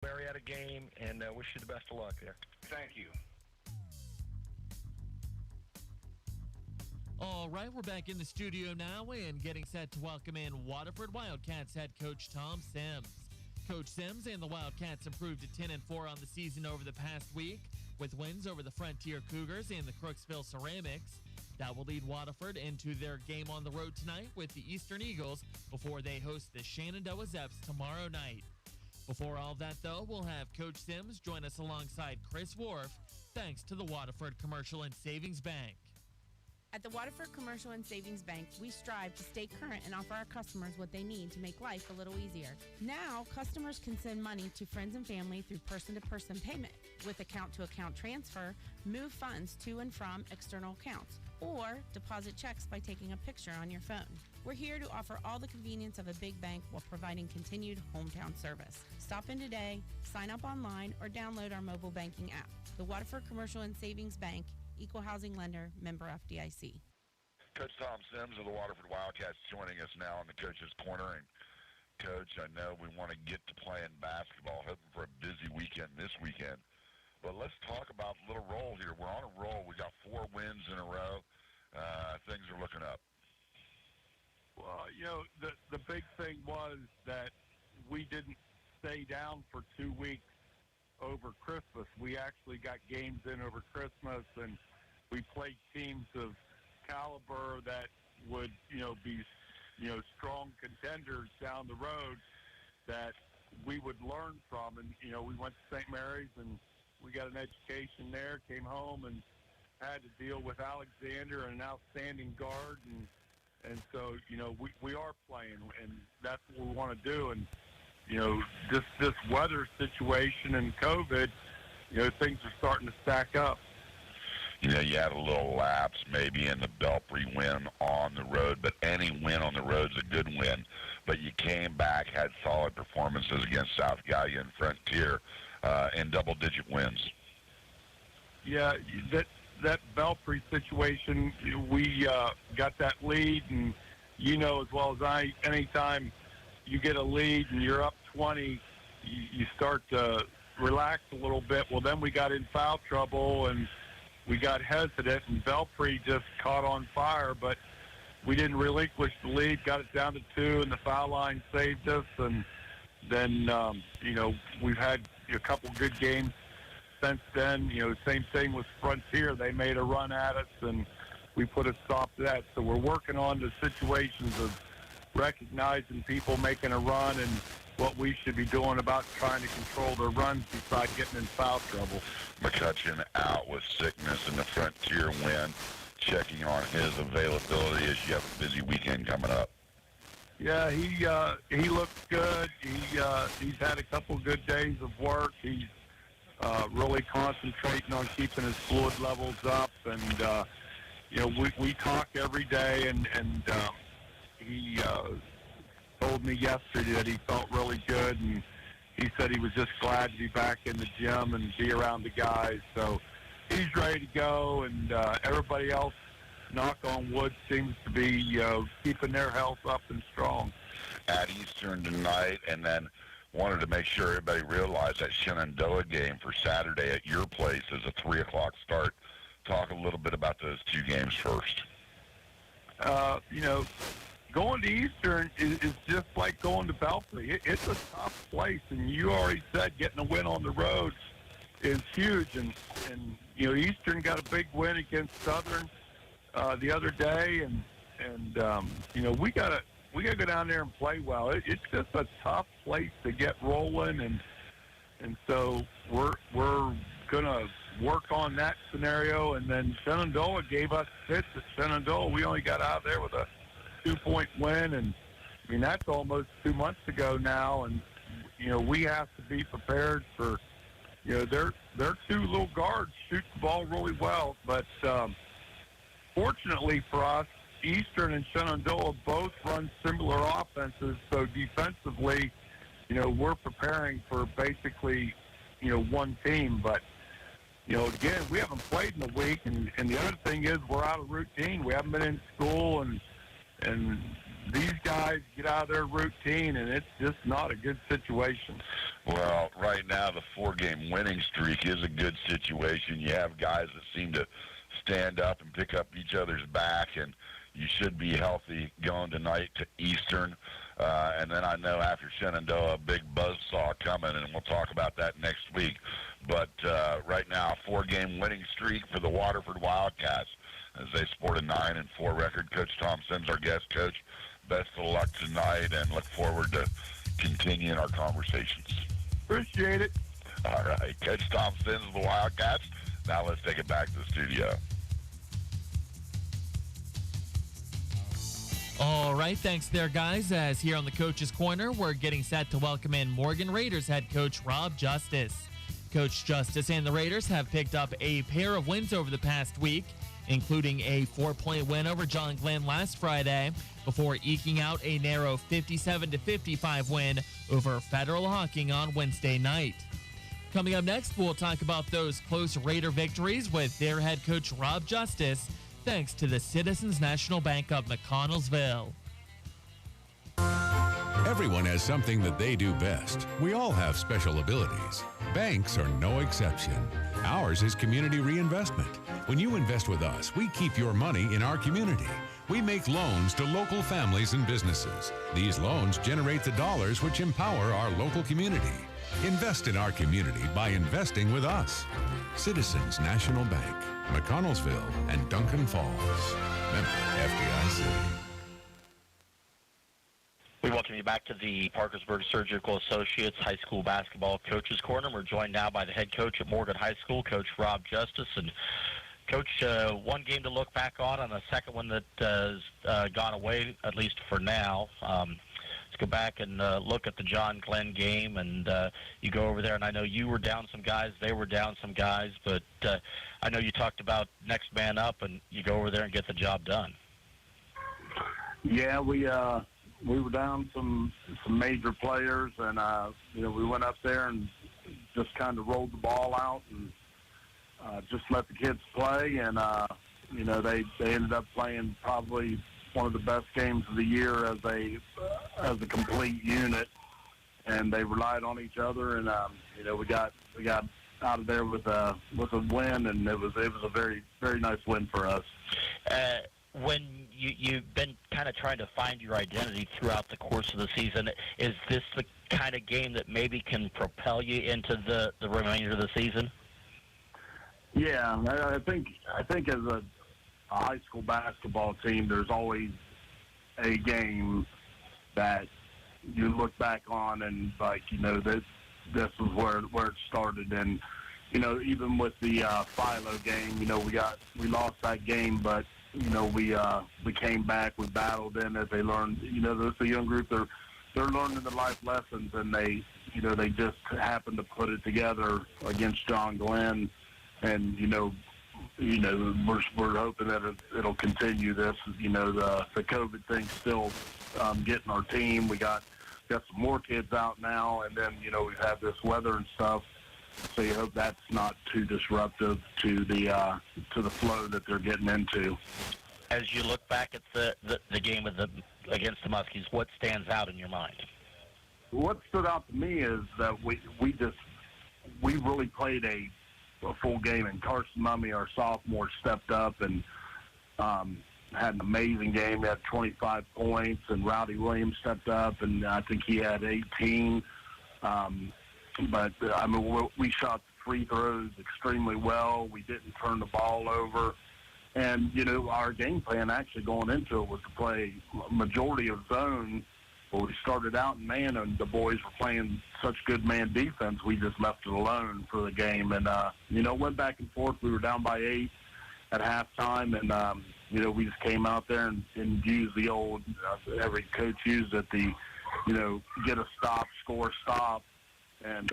Marietta game, and wish you the best of luck there. Thank you. All right, we're back in the studio now and getting set to welcome in Waterford Wildcats head coach Tom Sims. Coach Sims and the Wildcats improved to 10-4 on the season over the past week with wins over the Frontier Cougars and the Crooksville Ceramics. That will lead Waterford into their game on the road tonight with the Eastern Eagles before they host the Shenandoah Zeps tomorrow night. Before all that, though, we'll have Coach Sims join us alongside Chris Worf, thanks to the Waterford Commercial and Savings Bank. At the Waterford Commercial and Savings Bank, we strive to stay current and offer our customers what they need to make life a little easier. Now, customers can send money to friends and family through person-to-person payment, with account-to-account transfer, move funds to and from external accounts, or deposit checks by taking a picture on your phone. We're here to offer all the convenience of a big bank while providing continued hometown service. Stop in today, sign up online, or download our mobile banking app. The Waterford Commercial and Savings Bank, Equal Housing Lender, member FDIC. Coach Tom Sims of the Waterford Wildcats joining us now in the Coach's Corner. And, Coach, I know we want to get to playing basketball, hoping for a busy weekend this weekend. But let's talk about a little roll here. We're on a roll. We got 4 wins in a row. Things are looking up. Well, the big thing was that we didn't stay down for 2 weeks over Christmas. We actually got games in over Christmas, and we played teams of caliber that would, be, strong contenders down the road that we would learn from. And, we went to St. Mary's, and we got an education there, came home, and had to deal with Alexander, an outstanding guard. And so, we are playing, and that's what we want to do. And, this weather situation and COVID, things are starting to stack up. You had a little lapse maybe in the Belpre win on the road, but any win on the road is a good win. But you came back, had solid performances against South Gallia and Frontier in double-digit wins. Yeah, that Belpre situation, we got that lead, and as well as I, anytime you get a lead and you're up 20, you start to relax a little bit. Well, then we got in foul trouble, and we got hesitant, and Belpre just caught on fire, but we didn't relinquish the lead, got it down to 2, and the foul line saved us. And then, we've had a couple good games since then. Same thing with Frontier. They made a run at us, and we put a stop to that. So we're working on the situations of recognizing people making a run and what we should be doing about trying to control their runs besides getting in foul trouble. McCutcheon out with sickness in the Frontier win. Checking on his availability as you have a busy weekend coming up. Yeah, he looks good. He's had a couple good days of work. He's really concentrating on keeping his fluid levels up, and we talk every day, and he told me yesterday that he felt really good, and he said he was just glad to be back in the gym and be around the guys. So he's ready to go, and everybody else, knock on wood, seems to be keeping their health up and strong. At Eastern tonight, and then wanted to make sure everybody realized that Shenandoah game for Saturday at your place is a 3 o'clock start. Talk a little bit about those 2 games first. Going to Eastern is just like going to Belpre. It's a tough place, and you already said getting a win on the road is huge. And Eastern got a big win against Southern the other day, and we got to go down there and play well. It's just a tough place to get rolling, and so we're gonna work on that scenario. And then Shenandoah gave us fits at Shenandoah. We only got out of there with a 2-point win, and I mean that's almost 2 months ago now. And we have to be prepared for their 2 little guards shoot the ball really well, but fortunately for us, Eastern and Shenandoah both run similar offenses, so defensively, we're preparing for basically, one team. But, again, we haven't played in a week, and the other thing is we're out of routine. We haven't been in school, and these guys get out of their routine, and it's just not a good situation. Well, right now the 4-game winning streak is a good situation. You have guys that seem to stand up and pick up each other's back, and you should be healthy going tonight to Eastern. And then I know after Shenandoah, a big buzzsaw coming, and we'll talk about that next week. But right now, a 4-game winning streak for the Waterford Wildcats as they sport a 9-4 record. Coach Tom Sims, our guest coach. Best of luck tonight, and look forward to continuing our conversations. Appreciate it. All right, Coach Tom Sims of the Wildcats. Now let's take it back to the studio. All right, thanks there, guys. As here on the Coach's Corner, we're getting set to welcome in Morgan Raiders head coach Rob Justice. Coach Justice and the Raiders have picked up a pair of wins over the past week, including a 4-point win over John Glenn last Friday, before eking out a narrow 57-55 win over Federal Hawking on Wednesday night. Coming up next, we'll talk about those close Raider victories with their head coach Rob Justice, thanks to the Citizens National Bank of McConnellsville. Everyone has something that they do best. We all have special abilities. Banks are no exception. Ours is community reinvestment. When you invest with us, we keep your money in our community. We make loans to local families and businesses. These loans generate the dollars which empower our local community. Invest in our community by investing with us. Citizens National Bank, McConnellsville and Duncan Falls. Member FDIC. We welcome you back to the Parkersburg Surgical Associates High School Basketball Coaches Corner. We're joined now by the head coach at Morgan High School, Coach Rob Justice. And Coach, one game to look back on, and a second one that has gone away, at least for now. Let's go back and look at the John Glenn game, and you go over there, and I know you were down some guys, they were down some guys, but I know you talked about next man up, and you go over there and get the job done. Yeah, we were down some major players, and we went up there and just kind of rolled the ball out and just let the kids play, and they ended up playing probably one of the best games of the year as a complete unit, and they relied on each other, and we got out of there with a win, and it was a very, very nice win for us. When you've been kind of trying to find your identity throughout the course of the season, is this the kind of game that maybe can propel you into the remainder of the season? Yeah, I think as a high school basketball team, there's always a game that you look back on and this is where it started. And even with the Philo game, we lost that game, but we came back, we battled in as they learned. This is a young group, they're learning the life lessons, and they just happened to put it together against John Glenn. And we're hoping that it'll continue. This, the COVID thing still getting our team. We got some more kids out now, and then we've had this weather and stuff. So you hope that's not too disruptive to the flow that they're getting into. As you look back at the game against the Muskies, what stands out in your mind? What stood out to me is that we really played a full game, and Carson Mummy, our sophomore, stepped up and had an amazing game. He had 25 points, and Rowdy Williams stepped up, and I think he had 18. But we shot the free throws extremely well. We didn't turn the ball over. And, our game plan actually going into it was to play majority of zone. But we started out in man, and the boys were playing such good man defense, we just left it alone for the game. And, went back and forth. We were down by 8 at halftime, and, we just came out there and used the old, every coach used it, get a stop, score a stop. And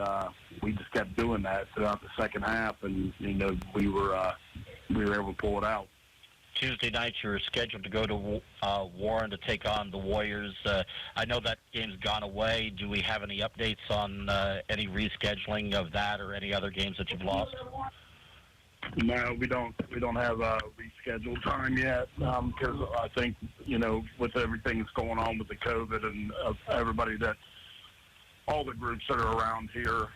we just kept doing that throughout the second half, and, we were able to pull it out. Tuesday night, you're scheduled to go to Warren to take on the Warriors. I know that game's gone away. Do we have any updates on any rescheduling of that or any other games that you've lost? No, we don't have a rescheduled time yet because I think, with everything that's going on with the COVID and all the groups that are around here,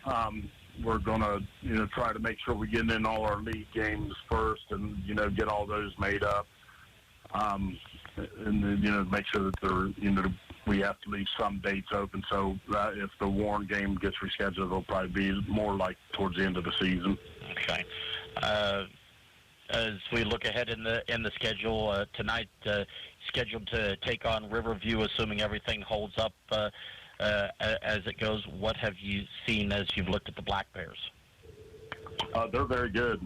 we're going to, try to make sure we get in all our league games first and, get all those made up. And then, make sure that we have to leave some dates open. So if the Warren game gets rescheduled, it'll probably be more like towards the end of the season. Okay. As we look ahead in the schedule tonight, scheduled to take on Riverview, assuming everything holds up as it goes. What have you seen as you've looked at the Black Bears? They're very good.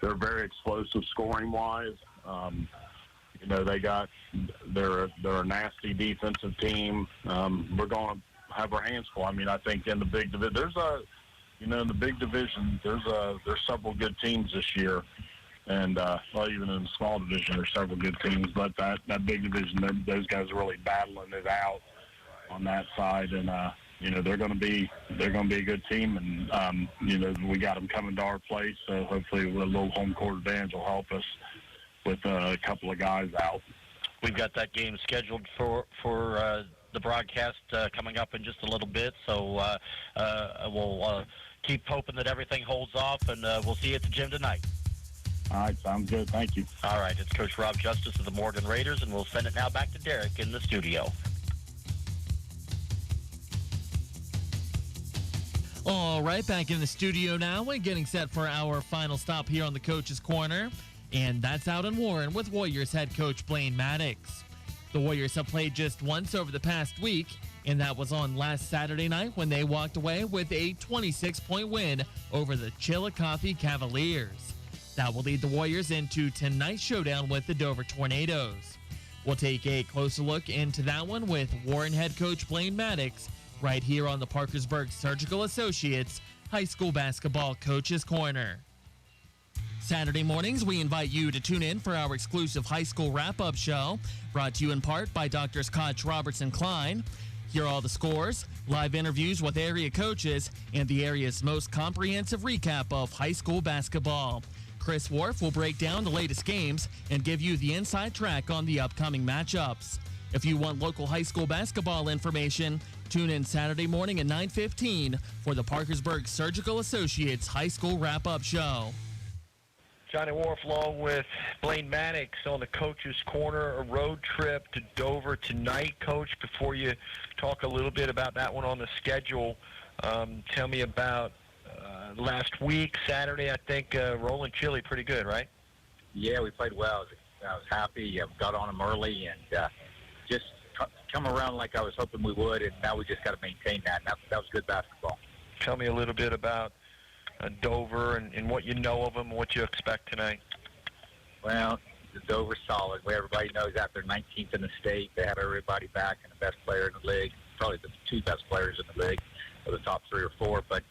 They're very explosive scoring wise. They're a nasty defensive team. We're going to have our hands full. I mean, I think in the big division, in the big division, there's several good teams this year, and even in the small division, there's several good teams. But that big division, those guys are really battling it out on that side, and they're going to be a good team, and we got them coming to our place, so hopefully a little home court advantage will help us with a couple of guys out. We've got that game scheduled for the broadcast coming up in just a little bit, so we'll keep hoping that everything holds off, and we'll see you at the gym tonight. All right, sounds good. Thank you. All right, it's Coach Rob Justice of the Morgan Raiders, and we'll send it now back to Derek in the studio. All right, back in the studio now. We're getting set for our final stop here on the Coach's Corner, and that's out in Warren with Warriors head coach Blaine Maddox. The Warriors have played just once over the past week, and that was on last Saturday night when they walked away with a 26-point win over the Chillicothe Cavaliers. That will lead the Warriors into tonight's showdown with the Dover Tornadoes. We'll take a closer look into that one with Warren head coach Blaine Maddox right here on the Parkersburg Surgical Associates High School Basketball Coach's Corner. Saturday mornings, we invite you to tune in for our exclusive high school wrap-up show, brought to you in part by Drs. Koch, Robertson, Klein. Hear all the scores, live interviews with area coaches, and the area's most comprehensive recap of high school basketball. Chris Worf will break down the latest games and give you the inside track on the upcoming matchups. If you want local high school basketball information, tune in Saturday morning at 9:15 for the Parkersburg Surgical Associates High School Wrap-Up Show. Johnny Wharf along with Blaine Maddox on the Coach's Corner, a road trip to Dover tonight. Coach, before you talk a little bit about that one on the schedule, tell me about last week, Saturday, I think, rolling Chile pretty good, right? Yeah, we played well. I was happy. Got on them early and just come around like I was hoping we would, and now we just got to maintain that. And that was good basketball. Tell me a little bit about Dover and what you know of them and what you expect tonight. Well, the Dover's solid. Everybody knows that they're 19th in the state. They have everybody back and the best player in the league, probably the two best players in the league, or the top three or four. But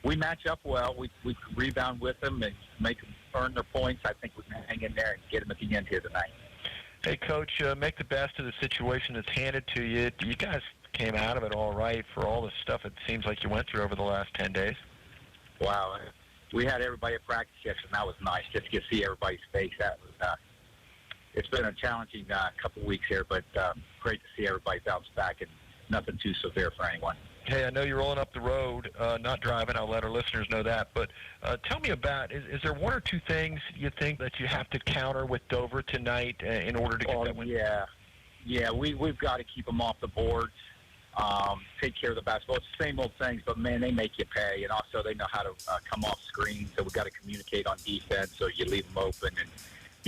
we match up well. We rebound with them and make them earn their points. I think we can hang in there and get them at the end here tonight. Hey, Coach, make the best of the situation that's handed to you. You guys came out of it all right for all the stuff it seems like you went through over the last 10 days. Wow. We had everybody at practice yesterday, and that was nice, just to see everybody's face. That was, it's been a challenging couple of weeks here, but great to see everybody bounce back and nothing too severe for anyone. Hey, I know you're rolling up the road, not driving. I'll let our listeners know that. But tell me about, is there one or two things you think that you have to counter with Dover tonight in order to get that win? Yeah, we've got to keep them off the boards, take care of the basketball. It's the same old things, but, man, they make you pay. And also they know how to come off screen, so we've got to communicate on defense so you leave them open. And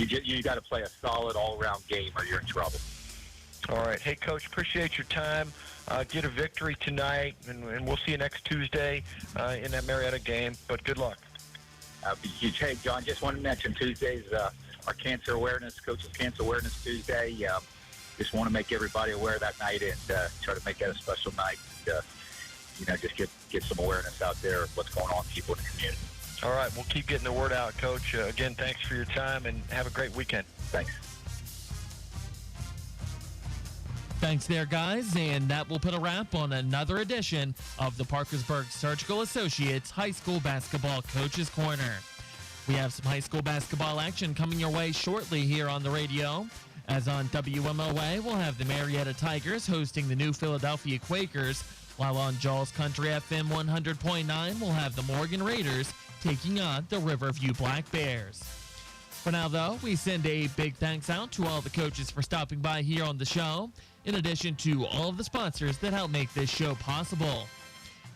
you got to play a solid all-around game or you're in trouble. All right. Hey, Coach, appreciate your time. Get a victory tonight, and we'll see you next Tuesday in that Marietta game. But good luck. Be huge. Hey, John, just want to mention Tuesday's our Cancer Awareness, Coach's Cancer Awareness Tuesday. Just want to make everybody aware that night and try to make that a special night. Just get some awareness out there of what's going on with people in the community. All right. We'll keep getting the word out, Coach. Again, thanks for your time, and have a great weekend. Thanks. Thanks there, guys, and that will put a wrap on another edition of the Parkersburg Surgical Associates High School Basketball Coach's Corner. We have some high school basketball action coming your way shortly here on the radio. As on WMOA, we'll have the Marietta Tigers hosting the New Philadelphia Quakers, while on Jaws Country FM 100.9, we'll have the Morgan Raiders taking on the Riverview Black Bears. For now, though, we send a big thanks out to all the coaches for stopping by here on the show, in addition to all of the sponsors that help make this show possible.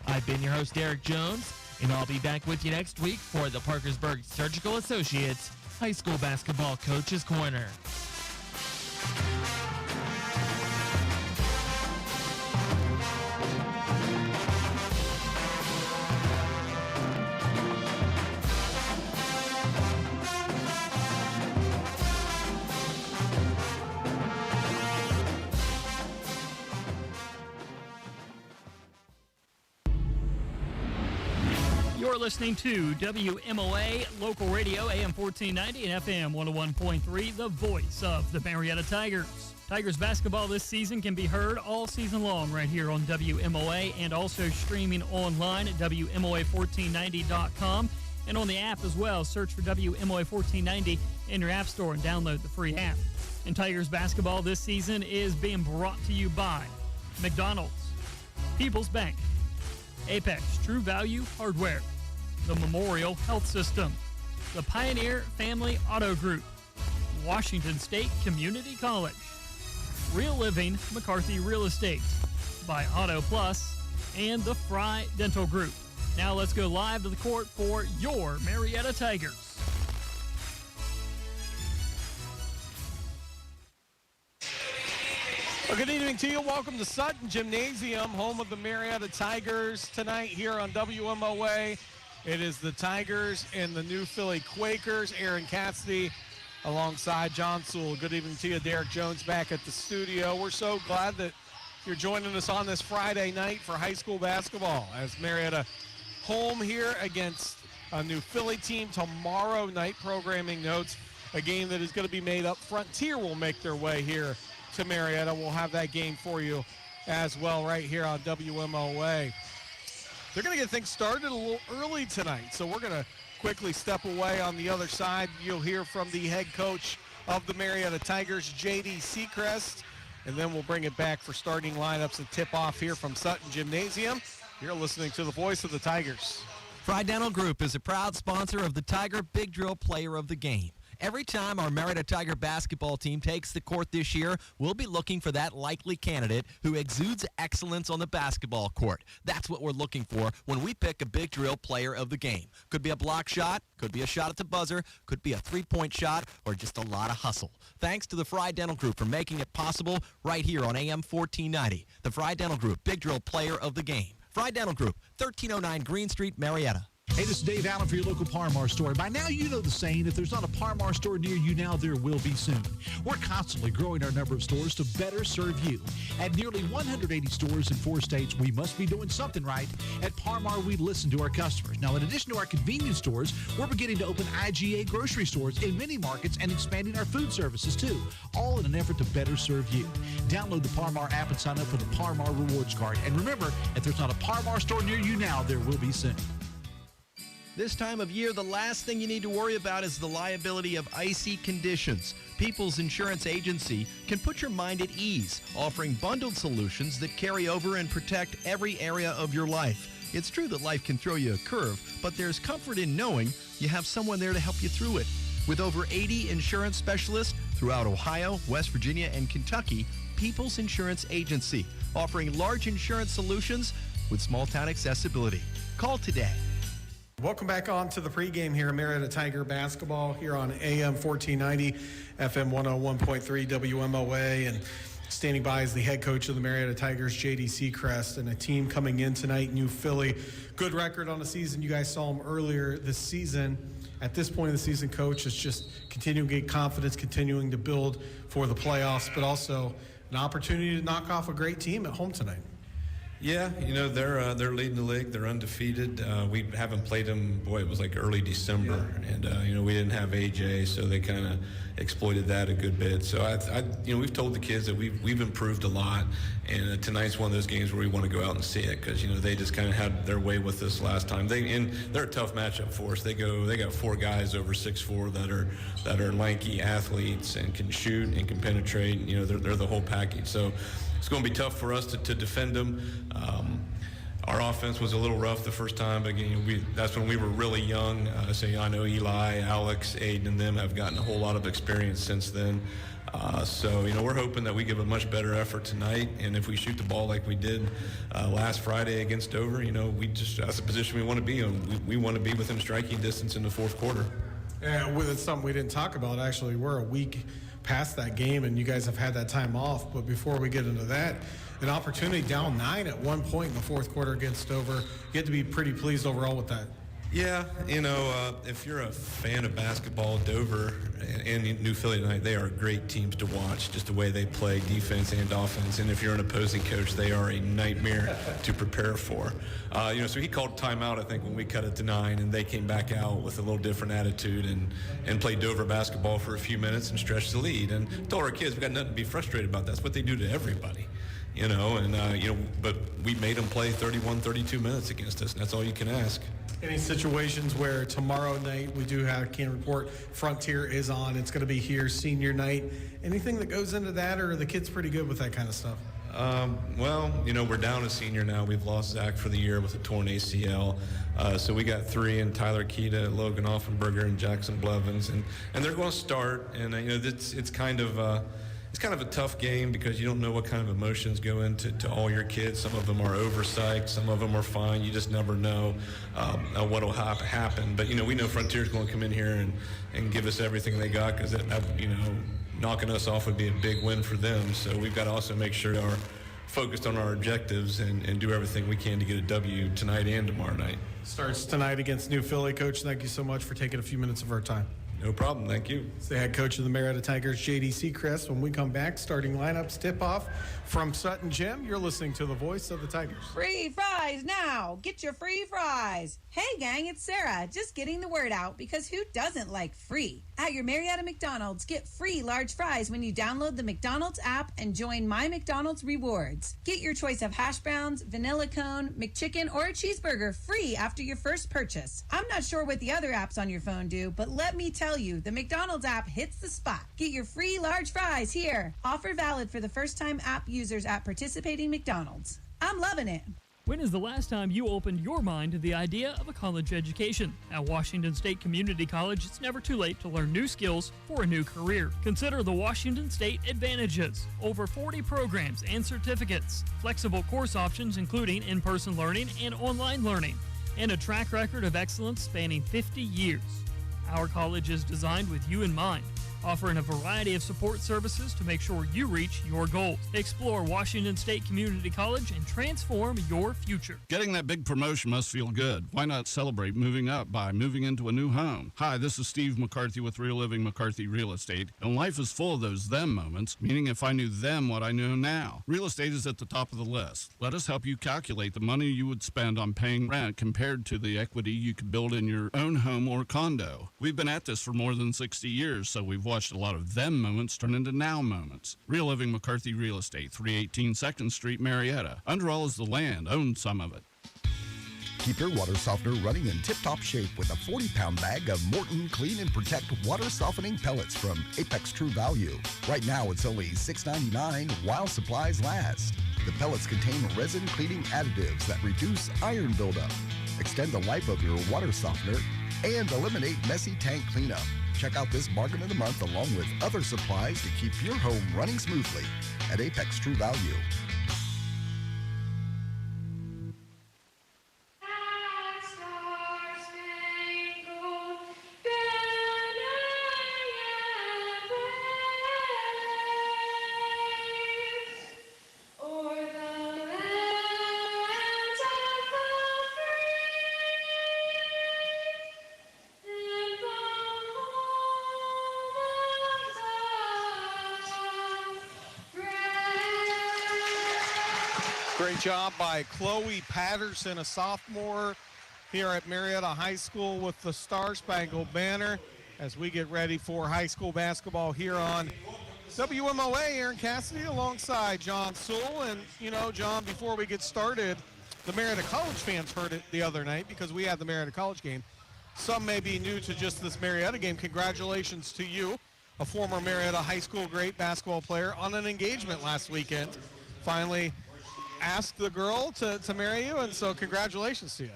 I've been your host, Derek Jones, and I'll be back with you next week for the Parkersburg Surgical Associates High School Basketball Coaches Corner. You're listening to WMOA Local Radio, AM 1490 and FM 101.3, the voice of the Marietta Tigers. Tigers basketball this season can be heard all season long right here on WMOA and also streaming online at WMOA1490.com and on the app as well. Search for WMOA 1490 in your app store and download the free app. And Tigers basketball this season is being brought to you by McDonald's, People's Bank, Apex True Value Hardware, the Memorial Health System, the Pioneer Family Auto Group, Washington State Community College, Real Living McCarthy Real Estate, by Auto Plus, and the Fry Dental Group. Now let's go live to the court for your Marietta Tigers. Well, good evening to you. Welcome to Sutton Gymnasium, home of the Marietta Tigers. Tonight here on WMOA, it is the Tigers and the New Philly Quakers. Aaron Cassidy alongside John Sewell. Good evening to you. Derek Jones back at the studio. We're so glad that you're joining us on this Friday night for high school basketball as Marietta home here against a New Philly team. Tomorrow night programming notes, a game that is going to be made up. Frontier will make their way here to Marietta. We'll have that game for you as well right here on WMOA. They're going to get things started a little early tonight, so we're going to quickly step away. On the other side, you'll hear from the head coach of the Marietta Tigers, J.D. Seacrest, and then we'll bring it back for starting lineups and tip-off here from Sutton Gymnasium. You're listening to the voice of the Tigers. Fry Dental Group is a proud sponsor of the Tiger Big Drill Player of the Game. Every time our Marietta Tiger basketball team takes the court this year, we'll be looking for that likely candidate who exudes excellence on the basketball court. That's what we're looking for when we pick a Big Drill Player of the Game. Could be a block shot, could be a shot at the buzzer, could be a three-point shot, or just a lot of hustle. Thanks to the Fry Dental Group for making it possible right here on AM 1490. The Fry Dental Group, Big Drill Player of the Game. Fry Dental Group, 1309 Green Street, Marietta. Hey, this is Dave Allen for your local Par-Mar store. By now, you know the saying, if there's not a Par-Mar store near you now, there will be soon. We're constantly growing our number of stores to better serve you. At nearly 180 stores in 4 states, we must be doing something right. At Par-Mar, we listen to our customers. Now, in addition to our convenience stores, we're beginning to open IGA grocery stores in many markets and expanding our food services, too, all in an effort to better serve you. Download the Par-Mar app and sign up for the Par-Mar Rewards Card. And remember, if there's not a Par-Mar store near you now, there will be soon. This time of year, the last thing you need to worry about is the liability of icy conditions. People's Insurance Agency can put your mind at ease, offering bundled solutions that carry over and protect every area of your life. It's true that life can throw you a curve, but there's comfort in knowing you have someone there to help you through it. With over 80 insurance specialists throughout Ohio, West Virginia, and Kentucky, People's Insurance Agency, offering large insurance solutions with small-town accessibility. Call today. Welcome back on to the pregame here at Marietta Tiger basketball here on AM 1490, FM 101.3 WMOA. And standing by is the head coach of the Marietta Tigers, J.D. Seacrest, and a team coming in tonight, New Philly. Good record on the season. You guys saw them earlier this season. At this point of the season, coach, it's just continuing to get confidence, continuing to build for the playoffs, but also an opportunity to knock off a great team at home tonight. Yeah, they're leading the league. They're undefeated. We haven't played them. Boy, it was like early December, and we didn't have AJ, so they kind of exploited that a good bit. So we've told the kids that we've improved a lot, and tonight's one of those games where we want to go out and see it because they just kind of had their way with us last time. They're a tough matchup for us. They got 4 guys over 6'4" that are lanky athletes and can shoot and can penetrate. They're the whole package. So it's going to be tough for us to defend them. Our offense was a little rough the first time, but that's when we were really young. I know Eli, Alex, Aiden, and them have gotten a whole lot of experience since then. So we're hoping that we give a much better effort tonight, and if we shoot the ball like we did last Friday against Dover, that's the position we want to be in. We want to be within striking distance in the fourth quarter. Yeah, it's something we didn't talk about. Actually, we're a week past that game, and you guys have had that time off. But before we get into that, an opportunity down 9 at one point in the fourth quarter against Dover. You get to be pretty pleased overall with that. Yeah, if you're a fan of basketball, Dover and New Philly tonight, they are great teams to watch, just the way they play defense and offense. And if you're an opposing coach, they are a nightmare to prepare for. So he called timeout, I think, when we cut it to 9, and they came back out with a little different attitude and played Dover basketball for a few minutes and stretched the lead. And told our kids, we got nothing to be frustrated about. That's what they do to everybody. But we made them play 31, 32 minutes against us, and that's all you can ask. Any situations where tomorrow night we can report Frontier is on, it's going to be here, senior night. Anything that goes into that, or are the kids pretty good with that kind of stuff? We're down a senior now. We've lost Zach for the year with a torn ACL. So we got 3 in Tyler Keita, Logan Offenberger, and Jackson Blevins, and they're going to start. And it's kind of a tough game because you don't know what kind of emotions go into all your kids. Some of them are oversight, some of them are fine. You just never know what will happen. But we know Frontier's going to come in here and give us everything they got because knocking us off would be a big win for them. So we've got to also make sure we're focused on our objectives and do everything we can to get a W tonight and tomorrow night. Starts tonight against New Philly. Coach, thank you so much for taking a few minutes of our time. No problem. Thank you. It's the head coach of the Marietta Tigers, J.D. Seacrest. When we come back, starting lineups tip-off from Sutton Gym. You're listening to the voice of the Tigers. Free fries now. Get your free fries. Hey, gang, it's Sarah. Just getting the word out because who doesn't like free? At your Marietta McDonald's, get free large fries when you download the McDonald's app and join My McDonald's Rewards. Get your choice of hash browns, vanilla cone, McChicken, or a cheeseburger free after your first purchase. I'm not sure what the other apps on your phone do, but let me tell you, the McDonald's app hits the spot. Get your free large fries here. Offer valid for the first-time app users at participating McDonald's. I'm loving it. When is the last time you opened your mind to the idea of a college education? At Washington State Community College, it's never too late to learn new skills for a new career. Consider the Washington State Advantages. Over 40 programs and certificates, flexible course options including in-person learning and online learning, and a track record of excellence spanning 50 years. Our college is designed with you in mind, offering a variety of support services to make sure you reach your goals. Explore Washington State Community College and transform your future. Getting that big promotion must feel good. Why not celebrate moving up by moving into a new home? Hi, this is Steve McCarthy with Real Living McCarthy Real Estate, and life is full of those them moments, meaning if I knew them what I know now. Real estate is at the top of the list. Let us help you calculate the money you would spend on paying rent compared to the equity you could build in your own home or condo. We've been at this for more than 60 years, so we've watched a lot of them moments turn into now moments. Real Living McCarthy Real Estate, 318 2nd Street, Marietta. Underall is the land. Own some of it. Keep your water softener running in tip-top shape with a 40-pound bag of Morton Clean and Protect water softening pellets from Apex True Value. Right now, it's only $6.99 while supplies last. The pellets contain resin cleaning additives that reduce iron buildup, extend the life of your water softener, and eliminate messy tank cleanup. Check out this bargain of the month along with other supplies to keep your home running smoothly at Apex True Value. Great job by Chloe Patterson, a sophomore here at Marietta High School with the Star Spangled Banner as we get ready for high school basketball here on WMOA. Aaron Cassidy alongside John Sewell. And, you know, John, before we get started, the Marietta College fans heard it the other night because we had the Marietta College game. Some may be new to just this Marietta game. Congratulations to you, a former Marietta High School great basketball player, on an engagement last weekend. Finally asked the girl to marry you, and so congratulations to you.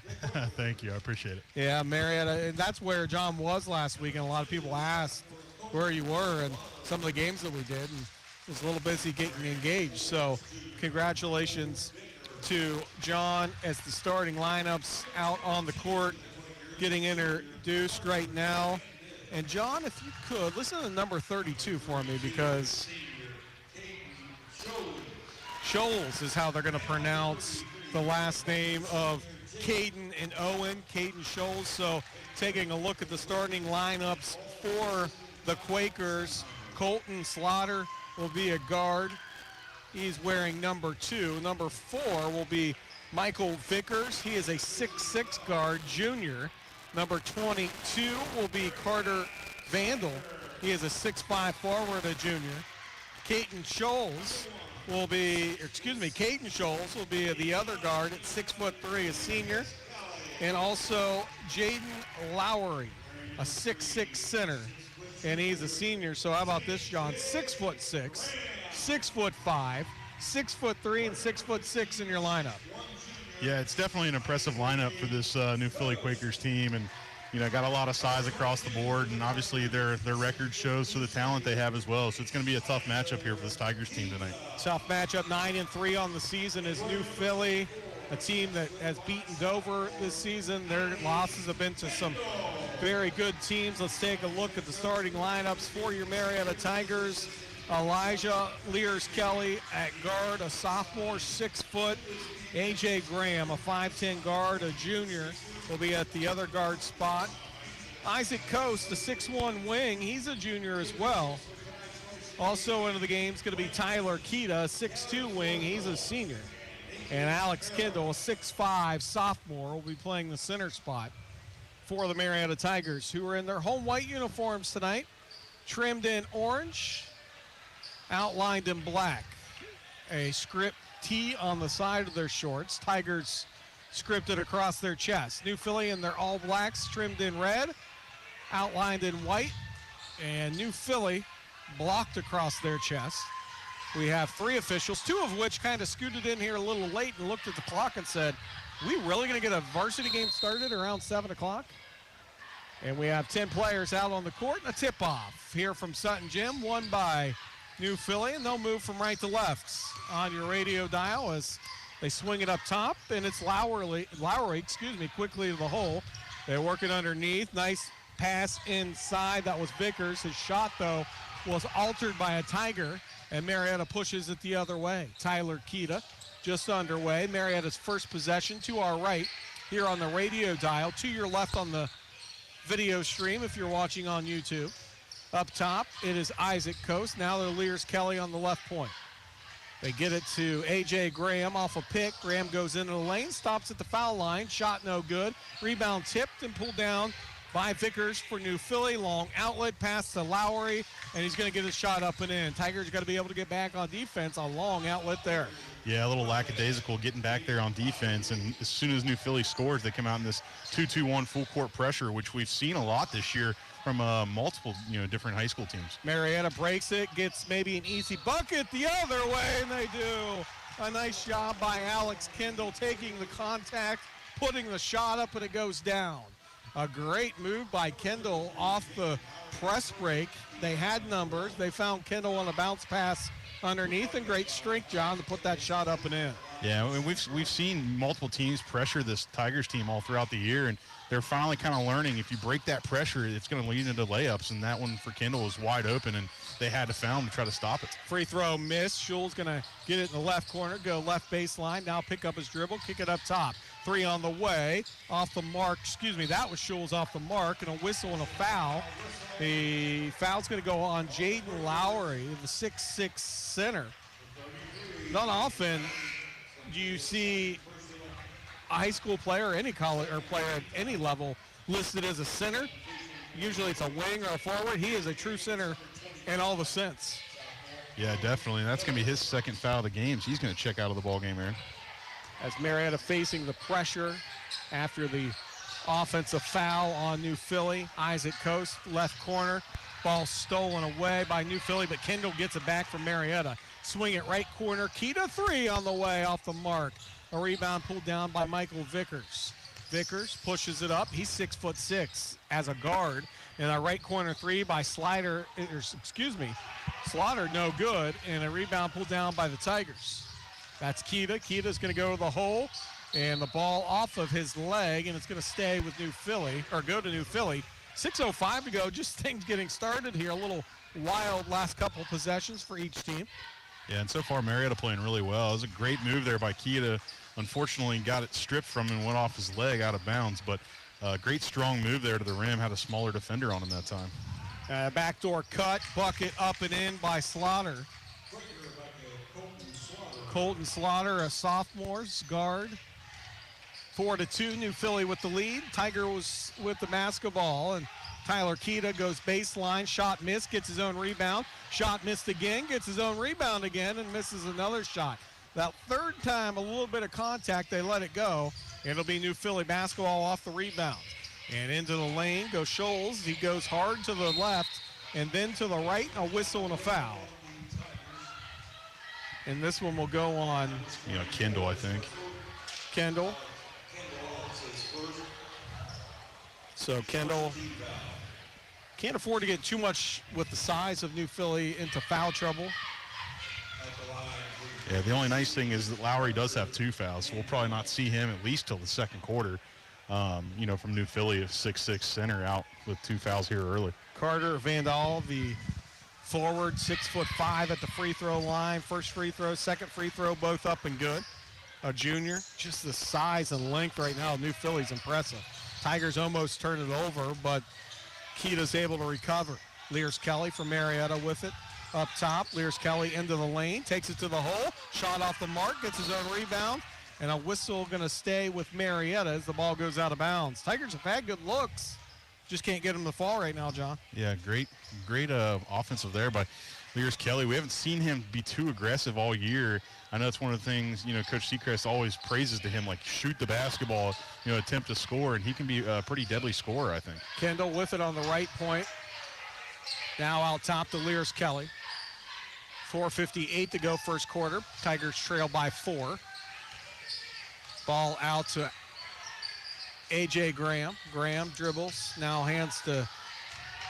Thank you. I appreciate it. Yeah, Marietta, and that's where John was last week, and a lot of people asked where you were and some of the games that we did, and was a little busy getting engaged. So congratulations to John as the starting lineups out on the court getting introduced right now. And John, if you could, listen to number 32 for me, because Scholes is how they're going to pronounce the last name of Caden and Owen, Caden Scholes. So taking a look at the starting lineups for the Quakers, Colton Slaughter will be a guard. He's wearing number 2. Number 4 will be Michael Vickers. He is a 6'6" guard, junior. Number 22 will be Carter Vandal. He is a 6'5" forward, a junior. Caden Scholes will be the other guard at 6'3", a senior. And also Jaden Lowry, a 6'6" center, and he's a senior. So how about this, John? 6'6", 6'5", 6'3", and 6'6" in your lineup. Yeah, it's definitely an impressive lineup for this New Philly Quakers team, and you know, got a lot of size across the board, and obviously their record shows for the talent they have as well. So it's going to be a tough matchup here for this Tigers team tonight. Tough matchup. 9-3 on the season is New Philly, a team that has beaten Dover this season. Their losses have been to some very good teams. Let's take a look at the starting lineups for your Marietta Tigers. Elijah Lears-Kelly at guard, a sophomore, 6 foot. A.J. Graham, a 5'10" guard, a junior, will be at the other guard spot. Isaac Coast, a 6'1" wing, he's a junior as well. Also into the game is going to be Tyler Keita, a 6'2" wing, he's a senior. And Alex Kendall, a 6'5" sophomore, will be playing the center spot for the Marietta Tigers, who are in their home white uniforms tonight, trimmed in orange, outlined in black. A script T on the side of their shorts. Tigers scripted across their chest. New Philly in their all blacks, trimmed in red, outlined in white, and New Philly blocked across their chest. We have 3 officials, 2 of which kind of scooted in here a little late and looked at the clock and said, we really going to get a varsity game started around 7 o'clock? And we have 10 players out on the court, and a tip-off here from Sutton Gym, won by New Philly, and they'll move from right to left on your radio dial as they swing it up top, and it's Lowry, quickly to the hole. They're working underneath. Nice pass inside. That was Vickers. His shot, though, was altered by a Tiger, and Marietta pushes it the other way. Tyler Keita just underway. Marietta's first possession to our right here on the radio dial, to your left on the video stream if you're watching on YouTube. Up top, it is Isaac Coast. Now they're Lears-Kelly on the left point. They get it to A.J. Graham off a pick. Graham goes into the lane, stops at the foul line. Shot no good. Rebound tipped and pulled down by Vickers for New Philly. Long outlet pass to Lowry, and he's going to get his shot up and in. Tigers got to be able to get back on defense. A long outlet there. Yeah, a little lackadaisical getting back there on defense, and as soon as New Philly scores, they come out in this 2-2-1 full court pressure, which we've seen a lot this year from multiple, different high school teams. Marietta breaks it, gets maybe an easy bucket the other way, and they do. A nice job by Alex Kendall taking the contact, putting the shot up, and it goes down. A great move by Kendall off the press break. They had numbers. They found Kendall on a bounce pass underneath, and great strength, John, to put that shot up and in. Yeah, and we've seen multiple teams pressure this Tigers team all throughout the year, and they're finally kind of learning if you break that pressure, it's going to lead into layups, and that one for Kendall is wide open, and they had to foul him to try to stop it. Free throw miss. Schull's going to get it in the left corner, go left baseline, now pick up his dribble, kick it up top. 3 on the way, off the mark. That was Schull's off the mark, and a whistle and a foul. The foul's going to go on Jaden Lowry, the 6'6" center. Not often do you see a high school player or any college or player at any level listed as a center? Usually it's a wing or a forward. He is a true center in all the sense. Yeah, definitely. That's going to be his second foul of the game. So he's going to check out of the ball game, Aaron. As Marietta facing the pressure after the offensive foul on New Philly. Isaac Coast, left corner. Ball stolen away by New Philly, but Kendall gets it back from Marietta. Swing it right corner. Keita 3 on the way off the mark. A rebound pulled down by Michael Vickers. Vickers pushes it up. He's 6'6" as a guard. And a right corner 3 by Slaughter, no good. And a rebound pulled down by the Tigers. That's Keita. Keita's going to go to the hole. And the ball off of his leg, and it's going to stay with New Philly, or go to New Philly. 6:05 to go, just things getting started here. A little wild last couple possessions for each team. Yeah, and so far Marietta playing really well. It was a great move there by Keita. Unfortunately, got it stripped from him and went off his leg out of bounds, but great strong move there to the rim. Had a smaller defender on him that time. Backdoor cut, bucket up and in by Slaughter. Colton Slaughter, a sophomore's guard. 4-2, New Philly with the lead. Tiger was with the basketball, and Tyler Keita goes baseline. Shot missed, gets his own rebound. Shot missed again, gets his own rebound again, and misses another shot. That third time, a little bit of contact, they let it go. It'll be New Philly basketball off the rebound. And into the lane goes Scholes. He goes hard to the left and then to the right, and a whistle and a foul. And this one will go on. Kendall, I think. Kendall. So Kendall can't afford to get too much with the size of New Philly into foul trouble. Yeah, the only nice thing is that Lowry does have 2 fouls, so we'll probably not see him at least till the second quarter. From New Philly, a 6'6" center out with 2 fouls here early. Carter Vandal, the forward, 6'5" at the free throw line. First free throw, second free throw, both up and good. A junior, just the size and length right now. New Philly's impressive. Tigers almost turn it over, but Keita's able to recover. Lears Kelly from Marietta with it. Up top, Lears Kelly into the lane, takes it to the hole. Shot off the mark, gets his own rebound. And a whistle going to stay with Marietta as the ball goes out of bounds. Tigers have had good looks. Just can't get them to fall right now, John. Yeah, great offensive there by Lears Kelly. We haven't seen him be too aggressive all year. I know it's one of the things, Coach Seacrest always praises to him, like shoot the basketball, attempt to score, and he can be a pretty deadly scorer, I think. Kendall with it on the right point. Now out top to Lears Kelly. 4:58 to go first quarter. Tigers trail by 4. Ball out to A.J. Graham. Graham dribbles, now hands to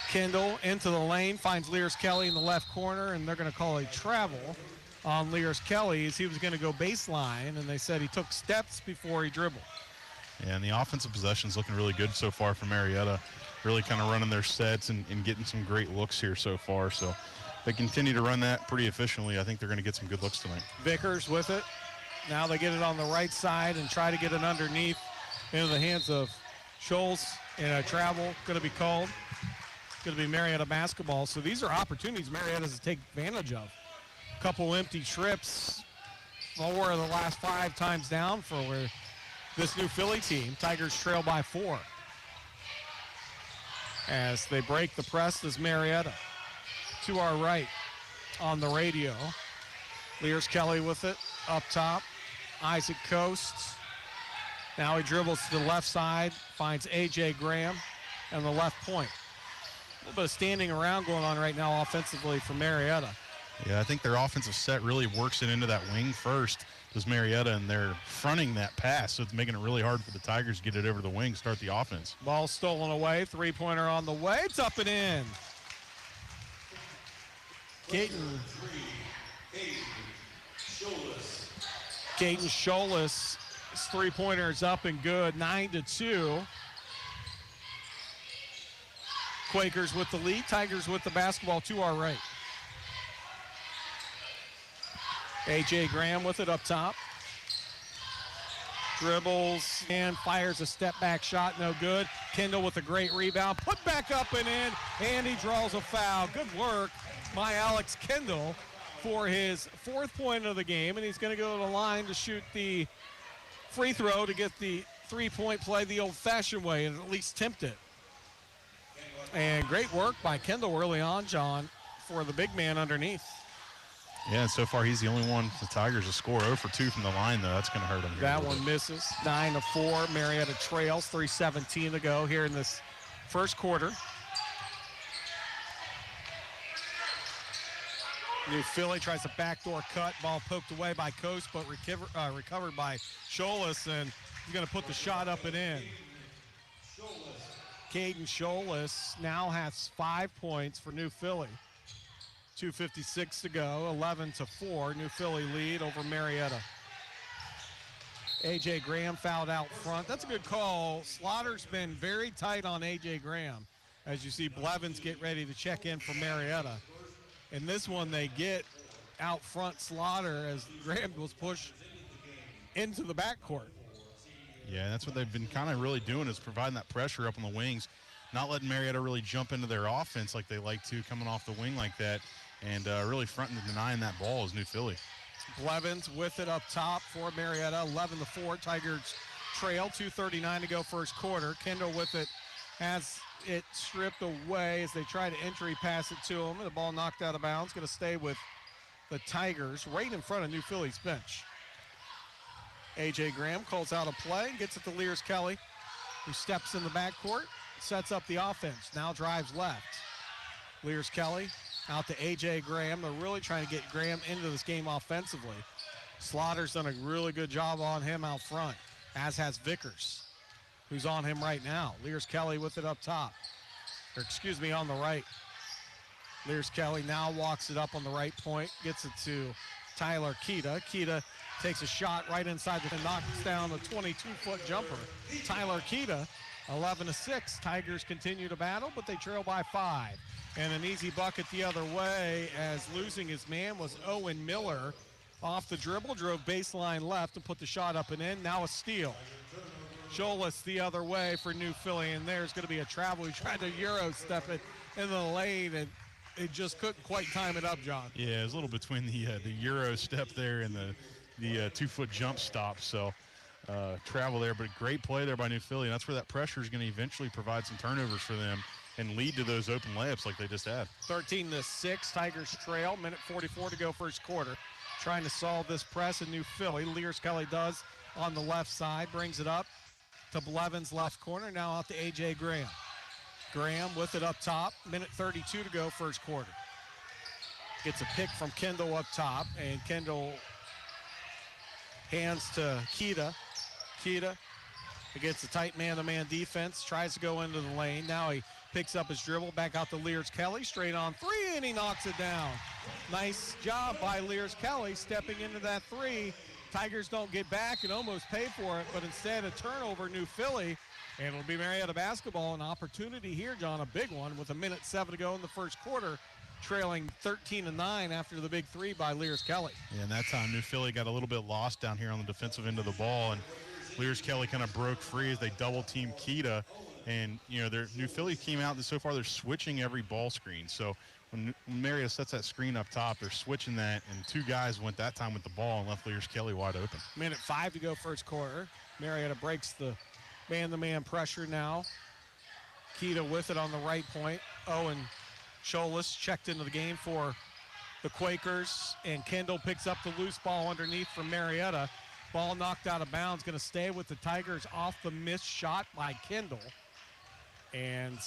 Kendall into the lane, finds Lears Kelly in the left corner, and they're going to call a travel on Lears Kelly as he was going to go baseline, and they said he took steps before he dribbled. Yeah, and the offensive possession's looking really good so far for Marietta. Really kind of running their sets and getting some great looks here so far. So if they continue to run that pretty efficiently, I think they're going to get some good looks tonight. Vickers with it. Now they get it on the right side and try to get it underneath into the hands of Scholes, and a travel going to be called. Going to be Marietta basketball. So these are opportunities Marietta has to take advantage of. Couple empty trips. 4 of the last 5 times down for this New Philly team. Tigers trail by 4. As they break the press is Marietta. To our right on the radio. Lears Kelly with it up top. Isaac Coast. Now he dribbles to the left side. Finds A.J. Graham and the left point. A little bit of standing around going on right now offensively for Marietta. Yeah, I think their offensive set really works it into that wing first. Does Marietta, and they're fronting that pass, so it's making it really hard for the Tigers to get it over the wing, start the offense. Ball stolen away, 3-pointer on the way. It's up and in. Caden Scholes, his 3-pointer is up and good, 9-2. Quakers with the lead, Tigers with the basketball to our right. A.J. Graham with it up top. Dribbles and fires a step-back shot, no good. Kendall with a great rebound, put back up and in, and he draws a foul. Good work by Alex Kendall. for his 4th point of the game, and he's going to go to the line to shoot the free throw to get the 3-point play the old-fashioned way and at least tempt it. And great work by Kendall early on, John, for the big man underneath. Yeah, and so far he's the only one for the Tigers to score 0 for 2 from the line, though. That's going to hurt him. That one misses. 9-4. Marietta trails. 3:17 to go here in this first quarter. New Philly tries a backdoor cut. Ball poked away by Coast, but recovered by Scholas, and he's going to put the shot up and in. Caden Scholas now has 5 points for New Philly. 2:56 to go, 11-4. New Philly lead over Marietta. A.J. Graham fouled out front. That's a good call. Slaughter's been very tight on A.J. Graham. As you see, Blevins get ready to check in for Marietta. In this one, they get out front Slaughter as Graham was pushed into the backcourt. Yeah, that's what they've been kind of really doing, is providing that pressure up on the wings, not letting Marietta really jump into their offense like they like to, coming off the wing like that, and really fronting and denying that ball is New Philly. Blevins with it up top for Marietta, 11-4. Tigers trail, 2:39 to go first quarter. Kendall with it, has it stripped away as they try to entry pass it to him. The ball knocked out of bounds, going to stay with the Tigers right in front of New Philly's bench. A.J. Graham calls out a play, gets it to Lears Kelly, who steps in the backcourt, sets up the offense, now drives left. Lears Kelly out to A.J. Graham. They're really trying to get Graham into this game offensively. Slaughter's done a really good job on him out front, as has Vickers, who's on him right now. Lears Kelly with it up top, on the right. Lears Kelly now walks it up on the right point, gets it to Tyler Keita. Keita takes a shot right inside and knocks down a 22-foot jumper. Tyler Keita, 11-6. Tigers continue to battle, but they trail by 5. And an easy bucket the other way, as losing his man was Owen Miller. Off the dribble, drove baseline left and put the shot up and in. Now a steal. Scholas the other way for New Philly, and there's going to be a travel. He tried to Euro step it in the lane, and it just couldn't quite time it up, John. Yeah, it was a little between the Euro step there and the 2-foot jump stop. So travel there, but great play there by New Philly. And that's where that pressure is going to eventually provide some turnovers for them and lead to those open layups like they just had. 13-6, Tigers trail. 1:44 to go first quarter. Trying to solve this press in New Philly. Lears Kelly does on the left side, brings it up to Blevins left corner. Now out to A.J. Graham. Graham with it up top. 1:32 to go first quarter. Gets a pick from Kendall up top, and Kendall hands to Keita. Keita against a tight man-to-man defense, tries to go into the lane. Now he picks up his dribble, back out to Lears Kelly, straight on 3, and he knocks it down. Nice job by Lears Kelly stepping into that 3. Tigers don't get back and almost pay for it, but instead a turnover, New Philly, and it'll be Marietta basketball. An opportunity here, John, a big one, with 1:07 to go in the first quarter, trailing 13-9 after the big 3 by Lears Kelly. Yeah, and that time New Philly got a little bit lost down here on the defensive end of the ball, and Lears Kelly kind of broke free as they double-team Keita. And, New Philly came out, and so far they're switching every ball screen. So when Marietta sets that screen up top, they're switching that, and 2 guys went that time with the ball and left Lears Kelly wide open. 1:05 to go first quarter. Marietta breaks the man-to-man pressure now. Keita with it on the right point. Owen Scholas checked into the game for the Quakers, and Kendall picks up the loose ball underneath from Marietta. Ball knocked out of bounds, going to stay with the Tigers off the missed shot by Kendall. And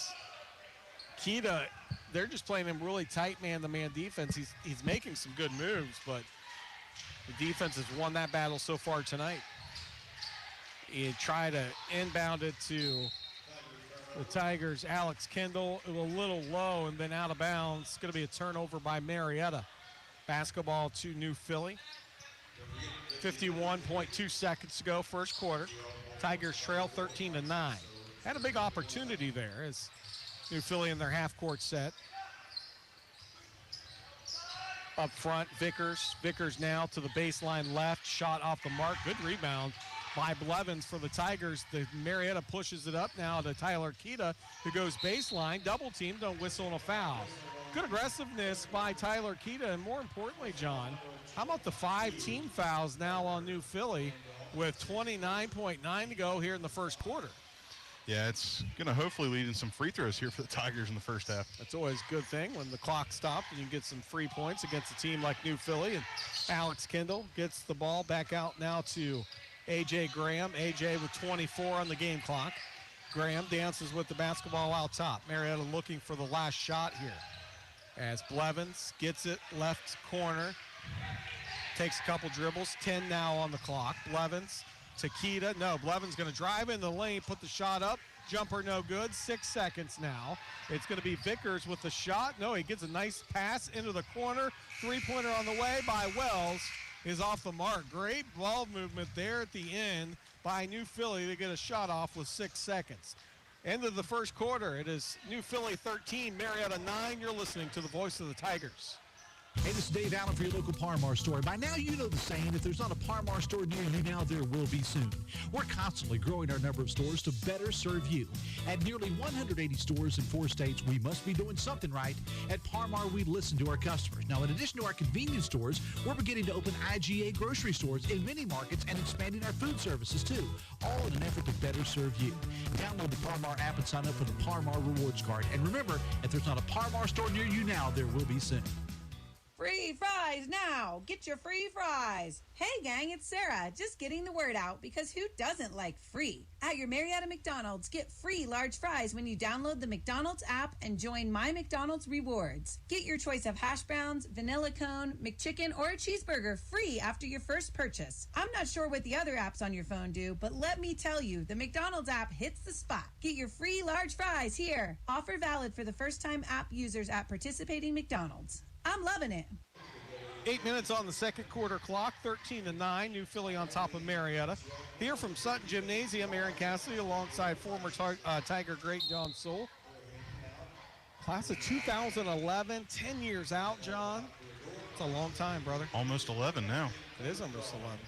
Keita, they're just playing him really tight man-to-man defense. He's making some good moves, but the defense has won that battle so far tonight. He tried to inbound it to the Tigers. Alex Kendall, a little low and then out of bounds. It's going to be a turnover by Marietta. Basketball to New Philly. 51.2 seconds to go first quarter. Tigers trail 13-9. Had a big opportunity there as New Philly in their half-court set. Up front, Vickers. Vickers now to the baseline left. Shot off the mark. Good rebound by Blevins for the Tigers. The Marietta pushes it up now to Tyler Keita, who goes baseline. Double team, don't whistle on a foul. Good aggressiveness by Tyler Kita, and more importantly, John, how about the 5 team fouls now on New Philly with 29.9 to go here in the first quarter? Yeah, it's going to hopefully lead in some free throws here for the Tigers in the first half. That's always a good thing when the clock stopped and you get some free points against a team like New Philly. And Alex Kendall gets the ball back out now to A.J. Graham. A.J. with 24 on the game clock. Graham dances with the basketball out top. Marietta looking for the last shot here. As Blevins gets it left corner. Takes a couple dribbles. 10 now on the clock. Blevins to Kita. No, Blevins going to drive in the lane, put the shot up. Jumper no good. 6 seconds now. It's going to be Vickers with the shot. No, he gets a nice pass into the corner. Three-pointer on the way by Wells is off the mark. Great ball movement there at the end by New Philly to get a shot off with 6 seconds. End of the first quarter. It is New Philly 13, Marietta 9. You're listening to the voice of the Tigers. Hey, this is Dave Allen for your local Par-Mar store. By now, you know the saying, if there's not a Par-Mar store near you now, there will be soon. We're constantly growing our number of stores to better serve you. At nearly 180 stores in 4 states, we must be doing something right. At Par-Mar, we listen to our customers. Now, in addition to our convenience stores, we're beginning to open IGA grocery stores in many markets and expanding our food services, too, all in an effort to better serve you. Download the Par-Mar app and sign up for the Par-Mar Rewards Card. And remember, if there's not a Par-Mar store near you now, there will be soon. Free fries now. Get your free fries. Hey, gang, it's Sarah. Just getting the word out because who doesn't like free? At your Marietta McDonald's, get free large fries when you download the McDonald's app and join My McDonald's Rewards. Get your choice of hash browns, vanilla cone, McChicken, or a cheeseburger free after your first purchase. I'm not sure what the other apps on your phone do, but let me tell you, the McDonald's app hits the spot. Get your free large fries here. Offer valid for the first-time app users at participating McDonald's. I'm loving it. 8 minutes on the second quarter clock, 13-9. New Philly on top of Marietta. Here from Sutton Gymnasium, Aaron Cassidy alongside former Tiger great John Soule. Class of 2011, 10 years out, John. It's a long time, brother. Almost 11 now. It is almost 11.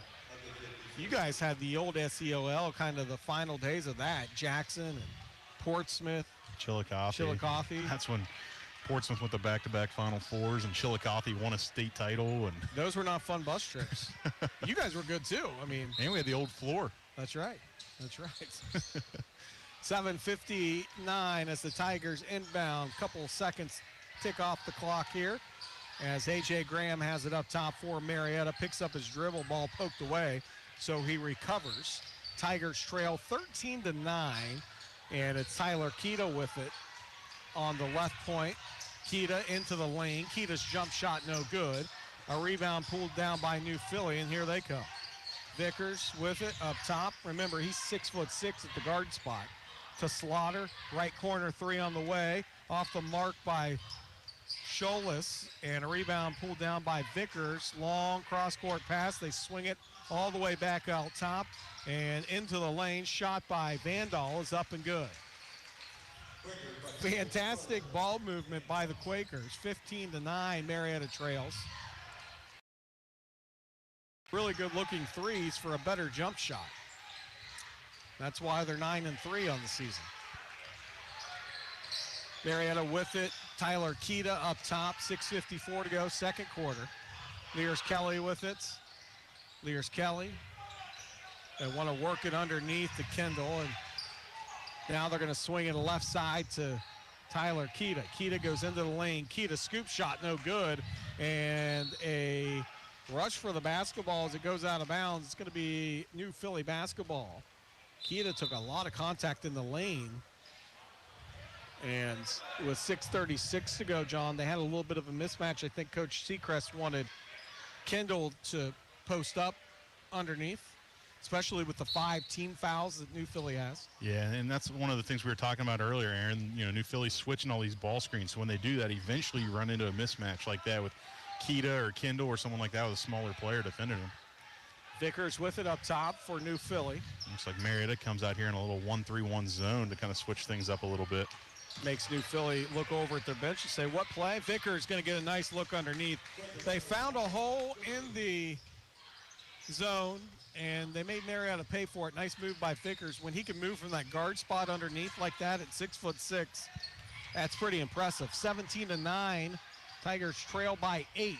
You guys had the old SEOL, kind of the final days of that. Jackson and Portsmouth. Chillicothe. That's when Portsmouth went to back-to-back Final Fours, and Chillicothe won a state title. And those were not fun bus trips. You guys were good, too. I mean, and we had the old floor. That's right. That's right. 7:59 as the Tigers inbound. Couple seconds tick off the clock here as A.J. Graham has it up top for Marietta. Picks up his dribble, ball poked away, so he recovers. Tigers trail 13-9, and it's Tyler Kita with it on the left point. Kita into the lane. Kita's jump shot no good. A rebound pulled down by New Philly, and here they come. Vickers with it up top. Remember, he's 6'6" at the guard spot. To Slaughter, right corner three on the way. Off the mark by Scholas, and a rebound pulled down by Vickers. Long cross-court pass. They swing it all the way back out top and into the lane. Shot by Vandal is up and good. Fantastic ball movement by the Quakers. 15-9, Marietta trails. Really good looking threes for a better jump shot. That's why they're 9-3 on the season. Marietta with it. Tyler Kita up top. 6:54 to go, second quarter. Lears Kelly with it. Lears Kelly. They want to work it underneath to Kendall, and now they're going to swing it left side to Tyler Kita. Kita goes into the lane. Kita scoop shot, no good. And a rush for the basketball as it goes out of bounds. It's going to be New Philly basketball. Kita took a lot of contact in the lane. And with 6:36 to go, John, they had a little bit of a mismatch. I think Coach Seacrest wanted Kendall to post up underneath, especially with the 5 team fouls that New Philly has. Yeah, and that's one of the things we were talking about earlier, Aaron. You know, New Philly's switching all these ball screens. So when they do that, eventually you run into a mismatch like that with Kita or Kendall or someone like that with a smaller player defending him. Vickers with it up top for New Philly. Looks like Marietta comes out here in a little 1-3-1 zone to kind of switch things up a little bit. Makes New Philly look over at their bench and say, what play? Vickers going to get a nice look underneath. They found a hole in the zone, and they made Marietta pay for it. Nice move by Vickers. When he can move from that guard spot underneath like that at 6'6", That's pretty impressive. 17-9. Tigers trail by 8.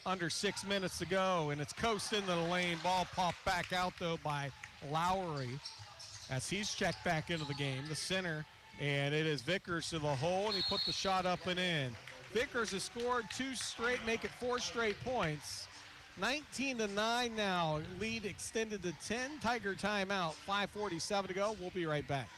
Under 6 minutes to go, and it's coast into the lane. Ball popped back out, though, by Lowry as he's checked back into the game. The center, and it is Vickers to the hole, and he put the shot up and in. Vickers has scored 2 straight, make it 4 straight points. 19-9 now. Lead extended to 10. Tiger timeout. 5:47 to go. We'll be right back.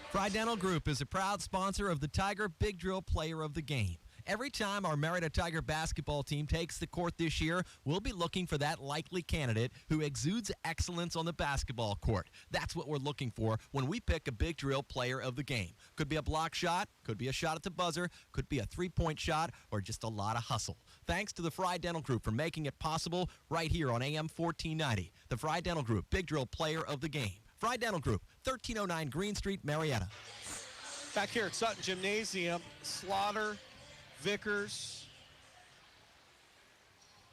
Fry Dental Group is a proud sponsor of the Tiger Big Drill Player of the Game. Every time our Marietta Tiger basketball team takes the court this year, we'll be looking for that likely candidate who exudes excellence on the basketball court. That's what we're looking for when we pick a Big Drill Player of the Game. Could be a block shot, could be a shot at the buzzer, could be a three-point shot, or just a lot of hustle. Thanks to the Fry Dental Group for making it possible right here on AM 1490. The Fry Dental Group, Big Drill Player of the Game. Fry Dental Group, 1309 Green Street, Marietta. Back here at Sutton Gymnasium, Slaughter, Vickers,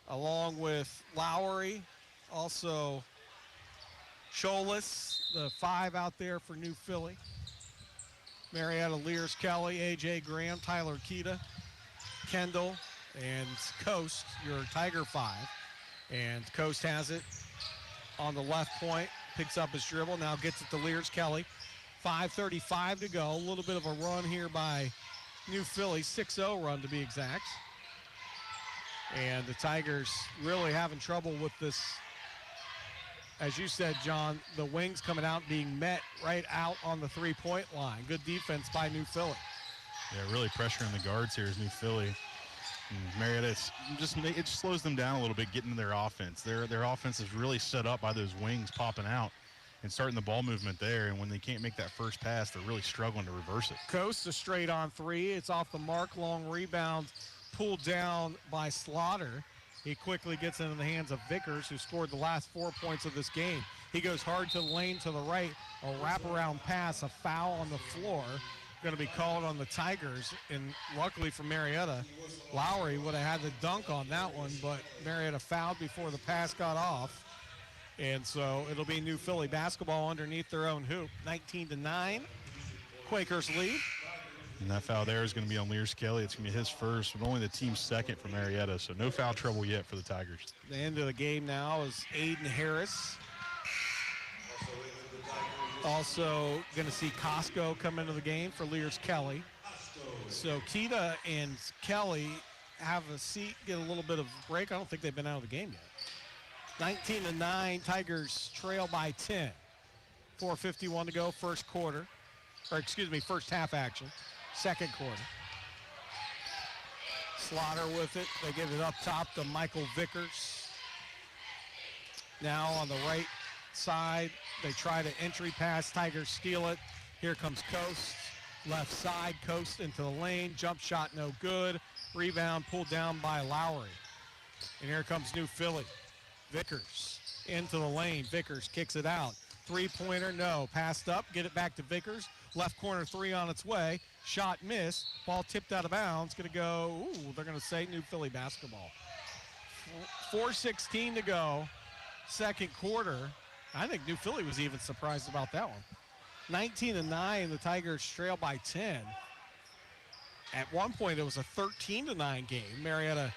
along with Lowry, also Scholas, the 5 out there for New Philly. Marietta, Lears Kelly, A.J. Graham, Tyler Keita, Kendall, and Coast, your Tiger 5. And Coast has it on the left point, picks up his dribble, now gets it to Lears Kelly. 5:35 to go, a little bit of a run here by New Philly, 6-0 run to be exact. And the Tigers really having trouble with this. As you said, John, the wings coming out being met right out on the three-point line. Good defense by New Philly. Yeah, really pressuring the guards here is New Philly. And Marietta, it just slows them down a little bit getting to their offense. Their offense is really set up by those wings popping out and starting the ball movement there, and when they can't make that first pass, they're really struggling to reverse it. Coast a straight on 3. It's off the mark. Long rebound pulled down by Slaughter. He quickly gets into the hands of Vickers, who scored the last 4 points of this game. He goes hard to the lane to the right. A wraparound pass, a foul on the floor. Going to be called on the Tigers, and luckily for Marietta, Lowry would have had the dunk on that one, but Marietta fouled before the pass got off. And so it'll be New Philly basketball underneath their own hoop. 19-9. Quakers lead. And that foul there is going to be on Lears Kelly. It's going to be his first, but only the team's second for Marietta, so no foul trouble yet for the Tigers. The end of the game now is Aiden Harris. Also going to see Costco come into the game for Lears Kelly. So Keita and Kelly have a seat, get a little bit of a break. I don't think they've been out of the game yet. 19-9, Tigers trail by 10. 4:51 to go, first half action, second quarter. Slaughter with it. They get it up top to Michael Vickers. Now on the right side, they try to entry pass. Tigers steal it. Here comes Coast. Left side, Coast into the lane. Jump shot no good. Rebound pulled down by Lowry. And here comes New Philly. Vickers into the lane. Vickers kicks it out. Three-pointer, no. Passed up, get it back to Vickers. Left corner 3 on its way. Shot missed. Ball tipped out of bounds. Going to go, they're going to say New Philly basketball. 4:16 to go. Second quarter. I think New Philly was even surprised about that one. 19-9, the Tigers trail by 10. At one point, it was a 13-9 game. Marietta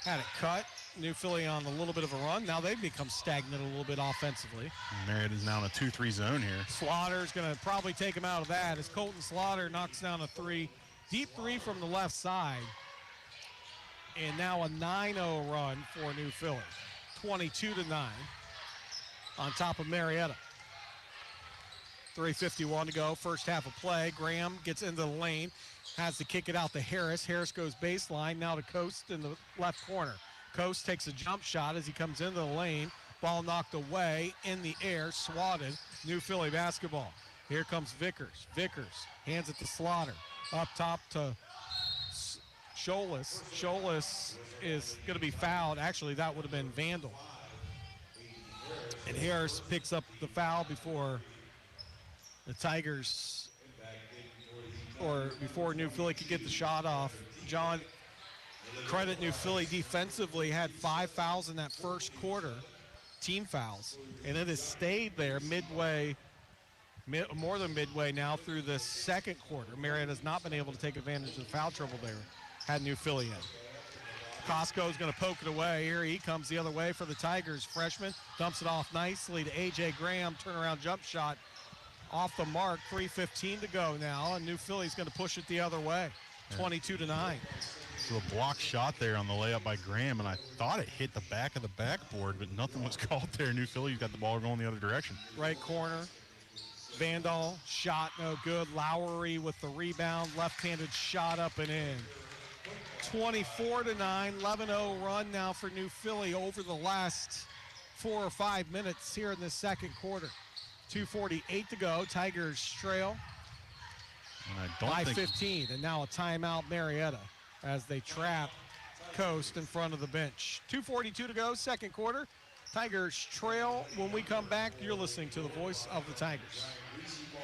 had it cut. New Philly on a little bit of a run. Now they've become stagnant a little bit offensively. Marietta's now in a 2-3 zone here. Slaughter's going to probably take him out of that as Colton Slaughter knocks down a 3. Deep 3 from the left side. And now a 9-0 run for New Philly. 22-9 on top of Marietta. 3:51 to go, first half of play. Graham gets into the lane, has to kick it out to Harris. Harris goes baseline, now to Coast in the left corner. Coast takes a jump shot as he comes into the lane. Ball knocked away, in the air, swatted. New Philly basketball. Here comes Vickers. Vickers hands it to Slaughter. Up top to Scholas. Scholas is going to be fouled. Actually, that would have been Vandal. And Harris picks up the foul before the Tigers, or before New Philly could get the shot off. John, credit New Philly defensively, had 5 fouls in that first quarter, team fouls, and it has stayed there midway more than midway now through the second quarter. Marietta's not been able to take advantage of the foul trouble there. Had New Philly in. Costco's going to poke it away. Here he comes the other way for the Tigers. Freshman dumps it off nicely to A.J. Graham. Turnaround jump shot off the mark. 3:15 to go now, and New Philly's going to push it the other way. 22-9. So a block shot there on the layup by Graham, and I thought it hit the back of the backboard, but nothing was called there. New Philly's got the ball going the other direction. Right corner. Vandal, shot no good. Lowry with the rebound. Left-handed shot up and in. 24-9, 11-0 run now for New Philly over the last 4 or 5 minutes here in the second quarter. 2:48 to go. Tigers trail by 15, and now a timeout Marietta as they trap Coast in front of the bench. 2:42 to go, second quarter. Tigers trail. When we come back, you're listening to the voice of the Tigers.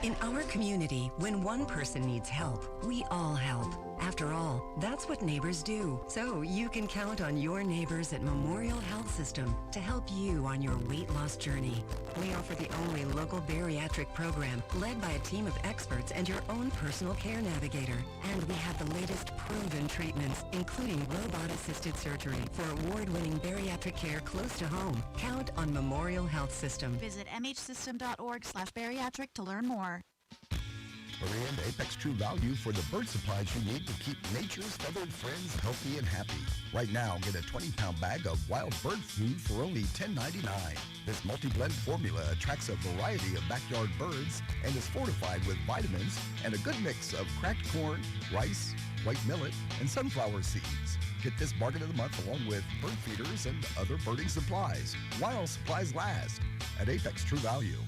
In our community, when one person needs help, we all help. After all, that's what neighbors do. So you can count on your neighbors at Memorial Health System to help you on your weight loss journey. We offer the only local bariatric program led by a team of experts and your own personal care navigator. And we have the latest proven treatments, including robot-assisted surgery for award-winning bariatric care close to home. Count on Memorial Health System. Visit mhsystem.org/bariatric to learn more. Hurry into Apex True Value for the bird supplies you need to keep nature's feathered friends healthy and happy. Right now, get a 20-pound bag of wild bird food for only $10.99. This multi-blend formula attracts a variety of backyard birds and is fortified with vitamins and a good mix of cracked corn, rice, white millet, and sunflower seeds. Get this bargain of the month along with bird feeders and other birding supplies while supplies last at Apex True Value.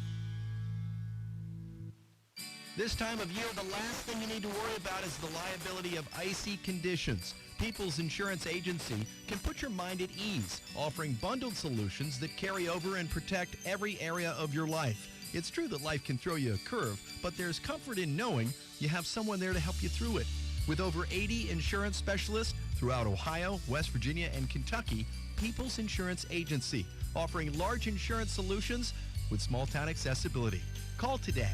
This time of year, the last thing you need to worry about is the liability of icy conditions. People's Insurance Agency can put your mind at ease, offering bundled solutions that carry over and protect every area of your life. It's true that life can throw you a curve, but there's comfort in knowing you have someone there to help you through it. With over 80 insurance specialists throughout Ohio, West Virginia, and Kentucky, People's Insurance Agency, offering large insurance solutions with small-town accessibility. Call today.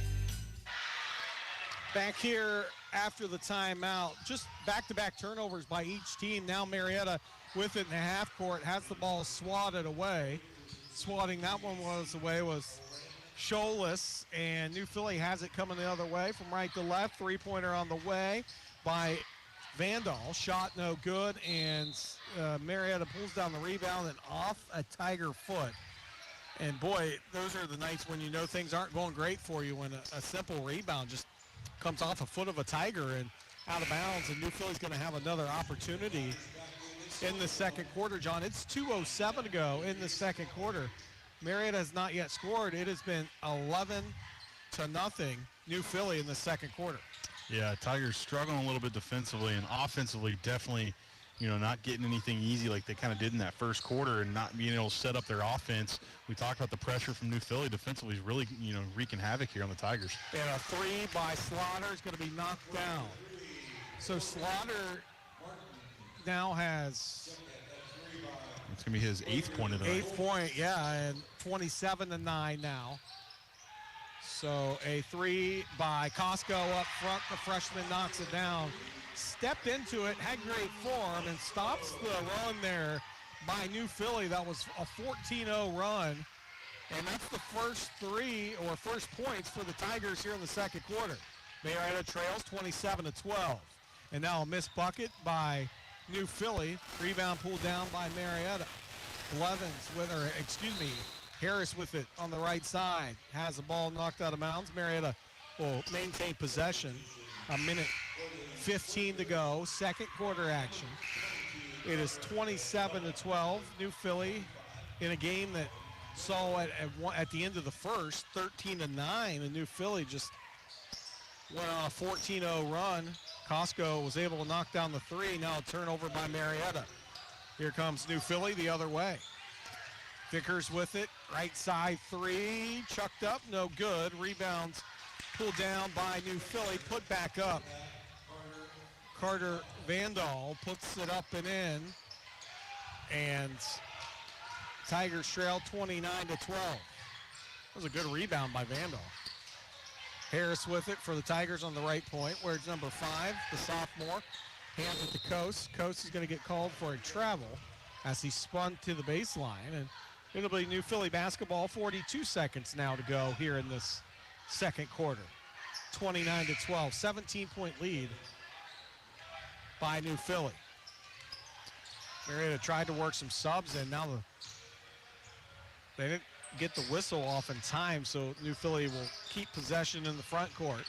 Back here after the timeout, just back-to-back turnovers by each team. Now Marietta with it in the half court, has the ball swatted away. Swatting that one was Scholas, and New Philly has it coming the other way from right to left. Three-pointer on the way by Vandal. Shot no good, and Marietta pulls down the rebound and off a Tiger foot. And boy, those are the nights when you know things aren't going great for you, when a simple rebound just comes off a foot of a Tiger and out of bounds, and New Philly's going to have another opportunity in the second quarter, John. It's 2:07 to go in the second quarter. Marietta has not yet scored. It has been 11-0 New Philly in the second quarter. Yeah, Tigers struggling a little bit defensively, and offensively definitely, not getting anything easy like they kind of did in that first quarter, and not being able to set up their offense. We talked about the pressure from New Philly defensively is really, wreaking havoc here on the Tigers. And a three by Slaughter is going to be knocked down. So Slaughter now has... It's going to be his 8th point of the night. 8th point, yeah, and 27-9 now. So a three by Costco up front. The freshman knocks it down. Stepped into it, had great form, and stops the run there by New Philly. That was a 14-0 run, and that's the first first points for the Tigers here in the second quarter. Marietta trails 27-12, and now a missed bucket by New Philly. Rebound pulled down by Marietta. Harris with it on the right side. Has the ball knocked out of bounds. Marietta will maintain possession. A minute 15 to go. Second quarter action. It is 27-12. New Philly in a game that saw at the end of the first 13-9, and New Philly just went on a 14-0 run. Costco was able to knock down the three. Now a turnover by Marietta. Here comes New Philly the other way. Vickers with it. Right side three. Chucked up. No good. Rebounds pulled down by New Philly. Put back up. Carter Vandal puts it up and in. And Tigers trail 29-12. That was a good rebound by Vandal. Harris with it for the Tigers on the right point, where it's number 5, the sophomore. Hands it to Coase. Coase is going to get called for a travel as he spun to the baseline. And it'll be New Philly basketball, 42 seconds now to go here in this second quarter. 29-12, 17-point lead by New Philly. Marietta tried to work some subs, and now they didn't get the whistle off in time, so New Philly will keep possession in the front court.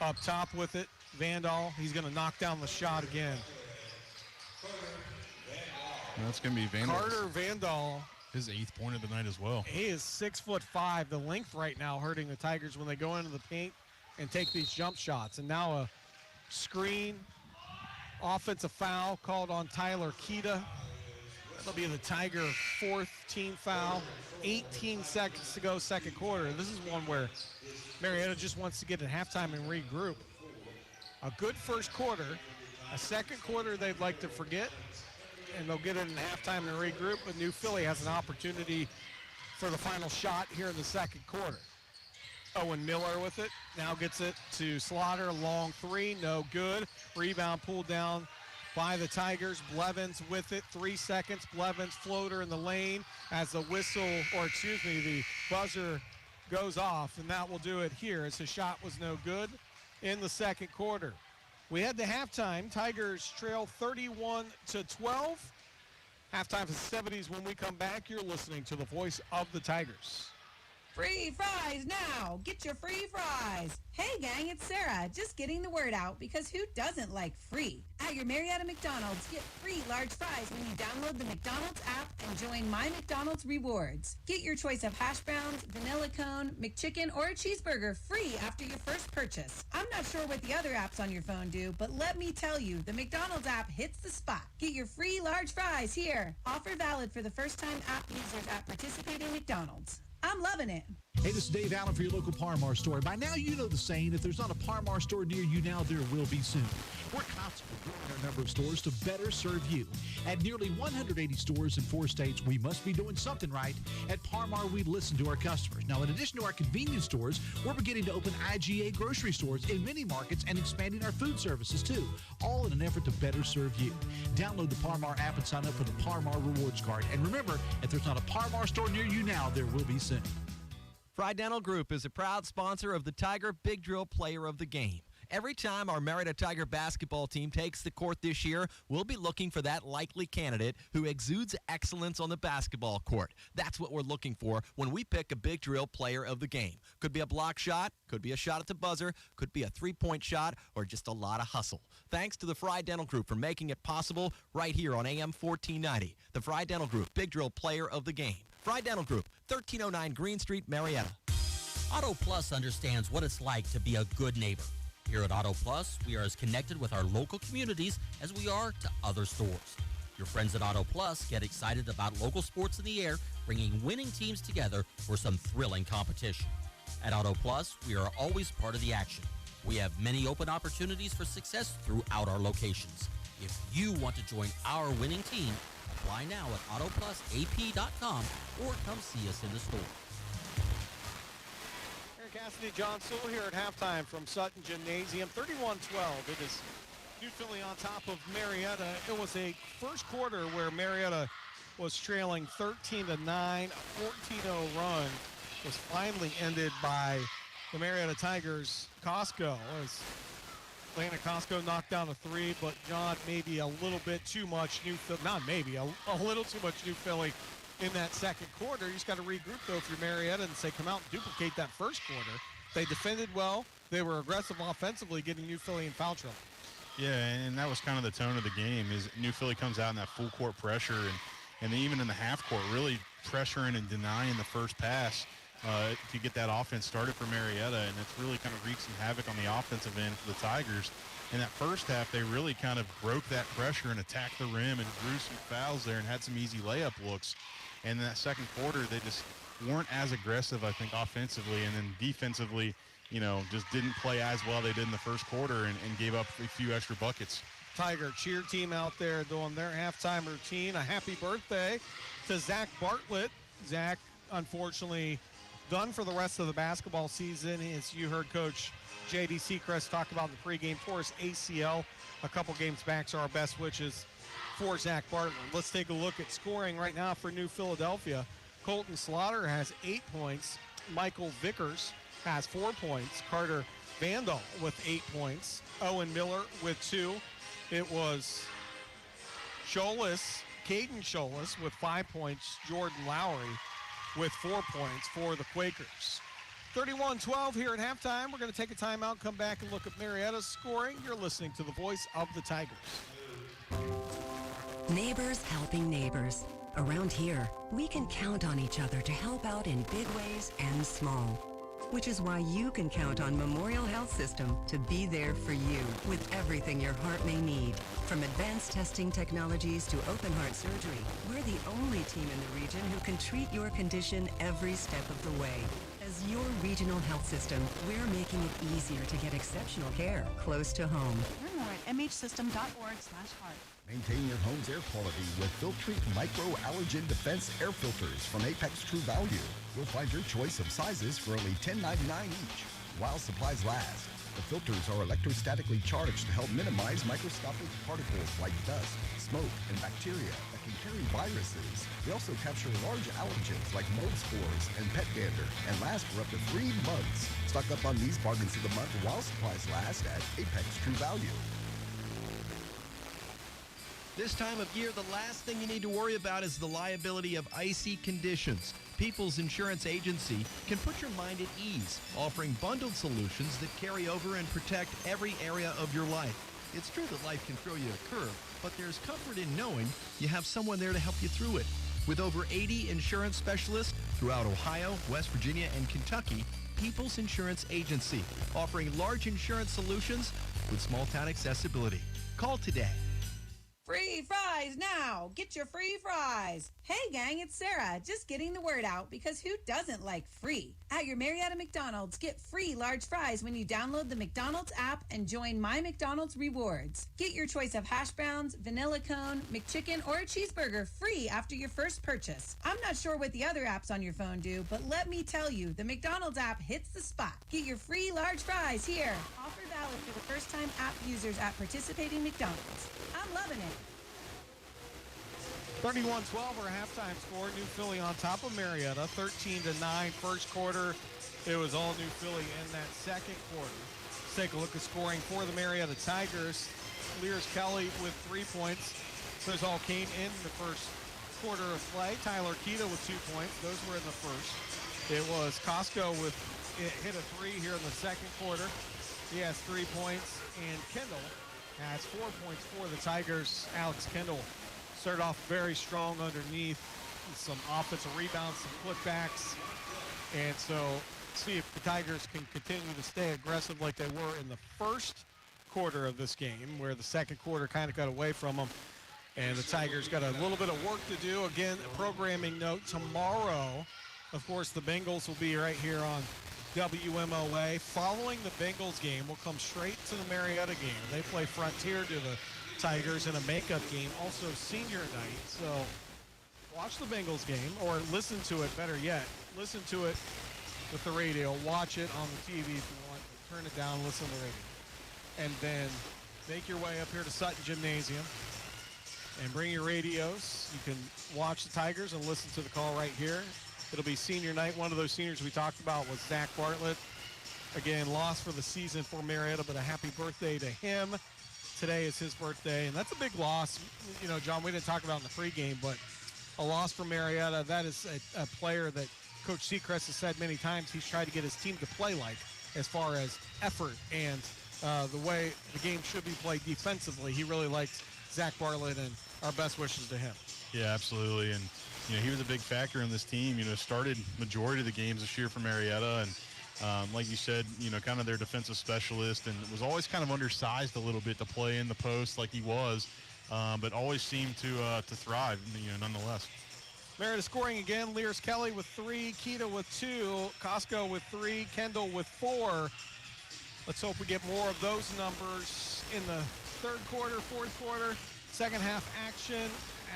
Up top with it, Vandal. He's going to knock down the shot again. That's going to be Vandal. Carter Vandal. His 8th point of the night as well. He is 6'5". The length right now hurting the Tigers when they go into the paint and take these jump shots. And now a screen, offensive foul called on Tyler Keita. That'll be the Tiger 4th team foul. 18 seconds to go, second quarter. This is one where Marietta just wants to get at halftime and regroup. A good first quarter. A second quarter they'd like to forget, and they'll get it in halftime and regroup, but New Philly has an opportunity for the final shot here in the second quarter. Owen Miller with it, now gets it to Slaughter, long 3, no good. Rebound pulled down by the Tigers. Blevins with it, 3 seconds. Blevins floater in the lane as the the buzzer goes off, and that will do it here as his shot was no good in the second quarter. We head to halftime. Tigers trail 31-12. Halftime festivities when we come back. You're listening to the voice of the Tigers. Free fries now. Get your free fries. Hey, gang, it's Sarah. Just getting the word out because who doesn't like free? At your Marietta McDonald's, get free large fries when you download the McDonald's app and join My McDonald's Rewards. Get your choice of hash browns, vanilla cone, McChicken, or a cheeseburger free after your first purchase. I'm not sure what the other apps on your phone do, but let me tell you, the McDonald's app hits the spot. Get your free large fries here. Offer valid for the first-time app users at participating McDonald's. I'm loving it. Hey, this is Dave Allen for your local Par-Mar store. By now, you know the saying, if there's not a Par-Mar store near you now, there will be soon. We're constantly growing our number of stores to better serve you. At nearly 180 stores in 4 states, we must be doing something right. At Par-Mar, we listen to our customers. Now, in addition to our convenience stores, we're beginning to open IGA grocery stores in many markets and expanding our food services, too, all in an effort to better serve you. Download the Par-Mar app and sign up for the Par-Mar Rewards Card. And remember, if there's not a Par-Mar store near you now, there will be soon. Fry Dental Group is a proud sponsor of the Tiger Big Drill Player of the Game. Every time our Marietta Tiger basketball team takes the court this year, we'll be looking for that likely candidate who exudes excellence on the basketball court. That's what we're looking for when we pick a Big Drill Player of the Game. Could be a block shot, could be a shot at the buzzer, could be a three-point shot, or just a lot of hustle. Thanks to the Fry Dental Group for making it possible right here on AM 1490. The Fry Dental Group, Big Drill Player of the Game. Fry Dental Group, 1309 Green Street, Marietta. Auto Plus understands what it's like to be a good neighbor. Here at Auto Plus, we are as connected with our local communities as we are to other stores. Your friends at Auto Plus get excited about local sports in the air, bringing winning teams together for some thrilling competition. At Auto Plus, we are always part of the action. We have many open opportunities for success throughout our locations. If you want to join our winning team, apply now at autoplusap.com or come see us in the store. Cassidy, John Sewell here at halftime from Sutton Gymnasium. 31-12. It is New Philly on top of Marietta. It was a first quarter where Marietta was trailing 13-9. A 14-0 run was finally ended by the Marietta Tigers. Costco, as Lana Costco knocked down a 3, but John, maybe a little bit too much New Philly. Not maybe, a little too much New Philly in that second quarter. You just got to regroup, though, if you're Marietta and say, come out and duplicate that first quarter. They defended well. They were aggressive offensively, getting New Philly in foul trouble. Yeah, and that was kind of the tone of the game, is New Philly comes out in that full court pressure, and even in the half court, really pressuring and denying the first pass to get that offense started for Marietta, and it's really kind of wreaked some havoc on the offensive end for the Tigers. In that first half, they really kind of broke that pressure and attacked the rim and drew some fouls there and had some easy layup looks. And in that second quarter, they just weren't as aggressive, I think, offensively. And then defensively, just didn't play as well they did in the first quarter and gave up a few extra buckets. Tiger cheer team out there doing their halftime routine. A happy birthday to Zach Bartlett. Zach, unfortunately, done for the rest of the basketball season. As you heard Coach J.D. Seacrest talk about in the pregame, tore his ACL a couple games back, so our best wishes for Zach Bartlett. Let's take a look at scoring right now for New Philadelphia. Colton Slaughter has 8 points. Michael Vickers has 4 points. Carter Vandal with 8 points. Owen Miller with 2. It was Caden Scholas with 5 points. Jordan Lowry with 4 points for the Quakers. 31-12 here at halftime. We're going to take a timeout, come back and look at Marietta's scoring. You're listening to the voice of the Tigers. Neighbors helping neighbors. Around here, we can count on each other to help out in big ways and small. Which is why you can count on Memorial Health System to be there for you with everything your heart may need. From advanced testing technologies to open heart surgery, we're the only team in the region who can treat your condition every step of the way. As your regional health system, we're making it easier to get exceptional care close to home. Learn more at mhsystem.org/heart. Maintain your home's air quality with Filtrete Micro-Allergen Defense Air Filters from Apex True Value. You'll find your choice of sizes for only $10.99 each, while supplies last. The filters are electrostatically charged to help minimize microscopic particles like dust, smoke, and bacteria that can carry viruses. They also capture large allergens like mold spores and pet dander and last for up to 3 months. Stock up on these bargains of the month while supplies last at Apex True Value. This time of year, the last thing you need to worry about is the liability of icy conditions. People's Insurance Agency can put your mind at ease, offering bundled solutions that carry over and protect every area of your life. It's true that life can throw you a curve, but there's comfort in knowing you have someone there to help you through it. With over 80 insurance specialists throughout Ohio, West Virginia, and Kentucky, People's Insurance Agency, offering large insurance solutions with small-town accessibility. Call today. Free fries now! Get your free fries! Hey gang, it's Sarah. Just getting the word out because who doesn't like free? At your Marietta McDonald's, get free large fries when you download the McDonald's app and join My McDonald's Rewards. Get your choice of hash browns, vanilla cone, McChicken, or a cheeseburger free after your first purchase. I'm not sure what the other apps on your phone do, but let me tell you, the McDonald's app hits the spot. Get your free large fries here. Offer valid for the first-time app users at participating McDonald's. I'm loving it. 31-12 our halftime score. New Philly on top of Marietta, 13-9. First quarter, it was all New Philly in that second quarter. Let's take a look at scoring for the Marietta Tigers. Lears Kelly with 3 points. Those all came in the first quarter of play. Tyler Keita with 2 points. Those were in the first. It was Costco hit a 3 here in the second quarter. He has 3 points. And Kendall has 4 points for the Tigers. Alex Kendall started off very strong underneath, some offensive rebounds, some putbacks. And so see if the Tigers can continue to stay aggressive like they were in the first quarter of this game, where the second quarter kind of got away from them. And the Tigers got a little bit of work to do. Again, a programming note, tomorrow, of course, the Bengals will be right here on WMOA. Following the Bengals game, we'll come straight to the Marietta game. They play Frontier to the Tigers in a makeup game, also senior night. So watch the Bengals game, or listen to it, better yet. Listen to it with the radio. Watch it on the TV if you want. Turn it down, listen to the radio. And then make your way up here to Sutton Gymnasium and bring your radios. You can watch the Tigers and listen to the call right here. It'll be senior night. One of those seniors we talked about was Zach Bartlett. Again, lost for the season for Marietta, but a happy birthday to him. Today is his birthday, and that's a big loss. You know, John, we didn't talk about in the pregame, but a loss for Marietta. That is a player that Coach Seacrest has said many times he's tried to get his team to play like, as far as effort and the way the game should be played defensively. He really likes Zach Bartlett, and our best wishes to him. Yeah, absolutely. And, you know, he was a big factor in this team. You know, started majority of the games this year for Marietta, and like you said, you know, kind of their defensive specialist, and was always kind of undersized a little bit to play in the post like he was, but always seemed to thrive, you know, nonetheless. Marietta scoring again. Lears Kelly with 3, Keita with 2, Costco with 3, Kendall with 4. Let's hope we get more of those numbers in the third quarter, fourth quarter, second half action.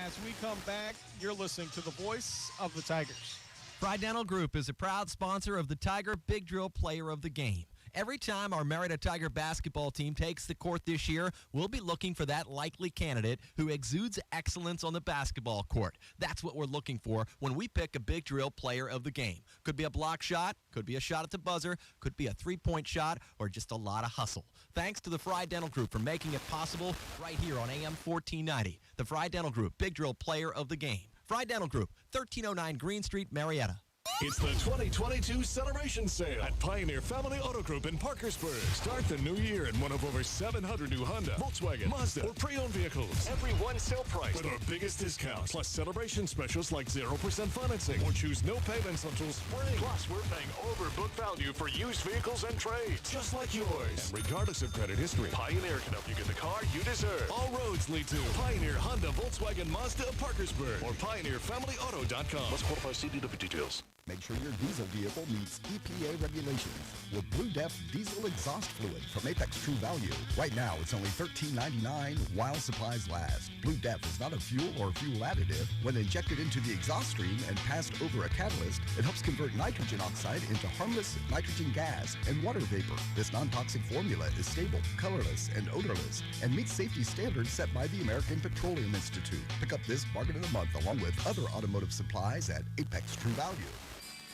As we come back, you're listening to the voice of the Tigers. Fry Dental Group is a proud sponsor of the Tiger Big Drill Player of the Game. Every time our Marietta Tiger basketball team takes the court this year, we'll be looking for that likely candidate who exudes excellence on the basketball court. That's what we're looking for when we pick a Big Drill Player of the Game. Could be a block shot, could be a shot at the buzzer, could be a three-point shot, or just a lot of hustle. Thanks to the Fry Dental Group for making it possible right here on AM 1490. The Fry Dental Group Big Drill Player of the Game. Fry Dental Group, 1309 Green Street, Marietta. It's the 2022 Celebration Sale at Pioneer Family Auto Group in Parkersburg. Start the new year in one of over 700 new Honda, Volkswagen, Mazda, or pre-owned vehicles. Every one sale price with our biggest discounts. Plus celebration specials like 0% financing or choose no payments until spring. Plus, we're paying over book value for used vehicles and trades, just like yours. And regardless of credit history, Pioneer can help you get the car you deserve. All roads lead to Pioneer Honda, Volkswagen, Mazda of Parkersburg or PioneerFamilyAuto.com. Must qualify. See dealer for details. Make sure your diesel vehicle meets EPA regulations with Blue Def Diesel Exhaust Fluid from Apex True Value. Right now, it's only $13.99 while supplies last. Blue Def is not a fuel or fuel additive. When injected into the exhaust stream and passed over a catalyst, it helps convert nitrogen oxide into harmless nitrogen gas and water vapor. This non-toxic formula is stable, colorless, and odorless, and meets safety standards set by the American Petroleum Institute. Pick up this bargain of the month along with other automotive supplies at Apex True Value.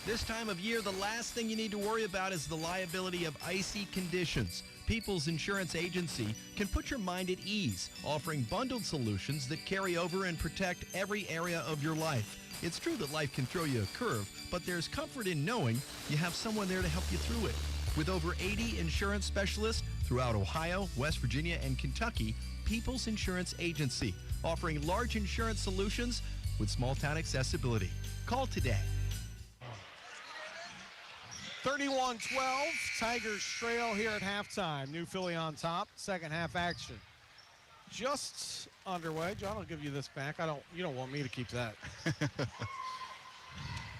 This time of year, the last thing you need to worry about is the liability of icy conditions. People's Insurance Agency can put your mind at ease, offering bundled solutions that carry over and protect every area of your life. It's true that life can throw you a curve, but there's comfort in knowing you have someone there to help you through it. With over 80 insurance specialists throughout Ohio, West Virginia, and Kentucky, People's Insurance Agency, offering large insurance solutions with small-town accessibility. Call today. 31-12, Tigers trail here at halftime. New Philly on top, second half action just underway. John, I'll give you this back. You don't want me to keep that.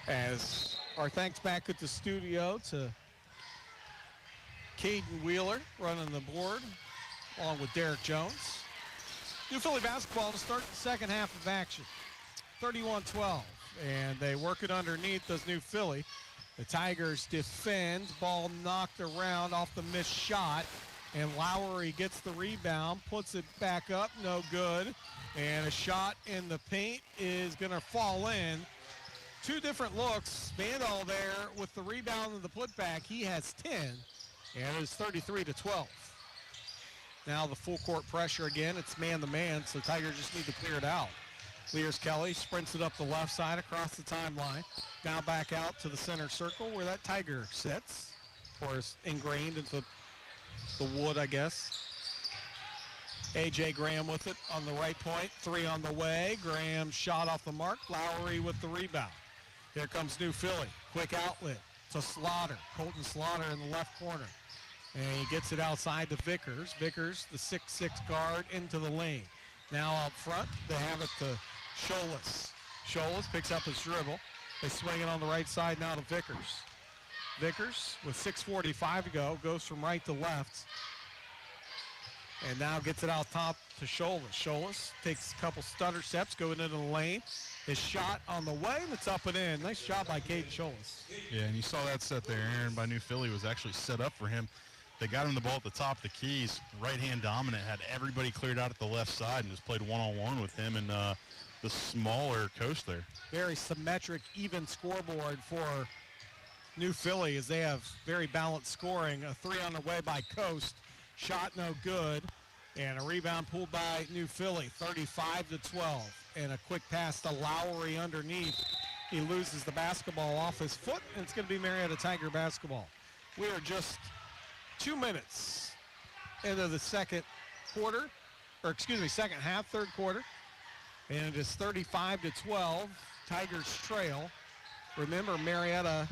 As our thanks back at the studio to Caden Wheeler running the board, along with Derek Jones. New Philly basketball to start the second half of action. 31-12, and they work it underneath, does New Philly. The Tigers defend, ball knocked around off the missed shot, and Lowry gets the rebound, puts it back up, no good, and a shot in the paint is going to fall in. Two different looks. Vandal there with the rebound and the putback. He has 10, and it's 33-12. Now the full court pressure again. It's man-to-man, so Tigers just need to clear it out. Clears Kelly, sprints it up the left side across the timeline. Now back out to the center circle where that Tiger sits, or is ingrained into the wood, I guess. A.J. Graham with it on the right point. Three on the way. Graham shot off the mark. Lowry with the rebound. Here comes New Philly. Quick outlet to Slaughter. Colton Slaughter in the left corner. And he gets it outside to Vickers. Vickers, the 6'6" guard, into the lane. Now up front, they have it to Scholas. Scholas picks up his dribble. They swing it on the right side now to Vickers. Vickers, with 6:45 to go, goes from right to left. And now gets it out top to Scholas. Scholas takes a couple stutter steps, going into the lane. His shot on the way, and it's up and in. Nice job by Caden Scholas. Yeah, and you saw that set there, Aaron, by New Philly was actually set up for him. They got him the ball at the top of the keys, right-hand dominant, had everybody cleared out at the left side and just played one-on-one with him and the smaller coast there. Very symmetric, even scoreboard for New Philly as they have very balanced scoring. A three on the way by Coast. Shot no good. And a rebound pulled by New Philly, 35-12. And a quick pass to Lowry underneath. He loses the basketball off his foot, and it's going to be Marietta Tiger basketball. We are just 2 minutes into the second half, third quarter. And it is 35-12. Tigers trail. Remember, Marietta,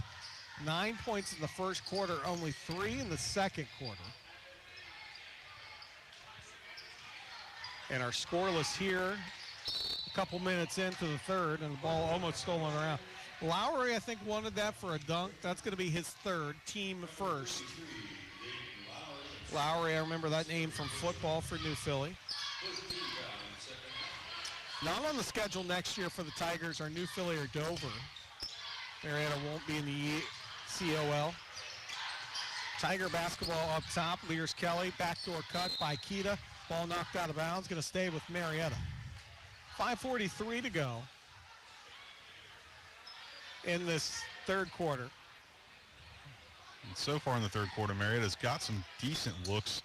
9 points in the first quarter, only 3 in the second quarter. And are scoreless here a couple minutes into the third, and the ball almost stolen around. Lowry, I think, wanted that for a dunk. That's going to be his third, team first. Lowry, I remember that name from football for New Philly. Not on the schedule next year for the Tigers are New Philly or Dover. Marietta won't be in the COL. Tiger basketball up top. Lears Kelly, backdoor cut by Kita. Ball knocked out of bounds. Going to stay with Marietta. 5:43 to go in this third quarter. And so far in the third quarter, Marietta's got some decent looks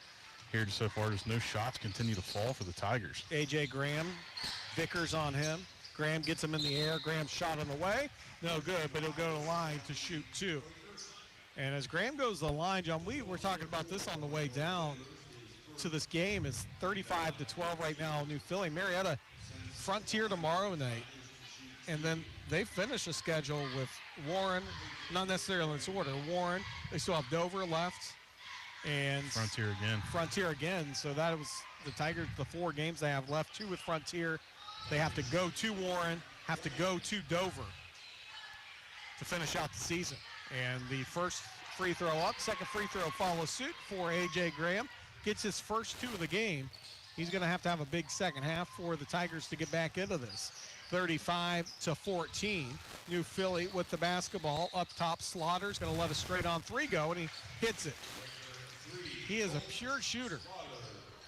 here so far. Just no shots continue to fall for the Tigers. A.J. Graham, Vickers on him. Graham gets him in the air. Graham's shot on the way. No good, but he'll go to the line to shoot two. And as Graham goes to the line, John, we were talking about this on the way down to this game. It's 35-12 right now, New Philly. Marietta Frontier tomorrow night. And then they finish a schedule with Warren, not necessarily in this order. Warren, they still have Dover left. And Frontier again. So that was the Tigers, the 4 games they have left. 2 with Frontier. They have to go to Warren, have to go to Dover to finish out the season. And the first free throw up, second free throw follows suit for A.J. Graham. Gets his first 2 of the game. He's going to have a big second half for the Tigers to get back into this. 35-14. New Philly with the basketball. Up top, Slaughter's going to let a straight-on 3 go, and he hits it. He is a pure shooter.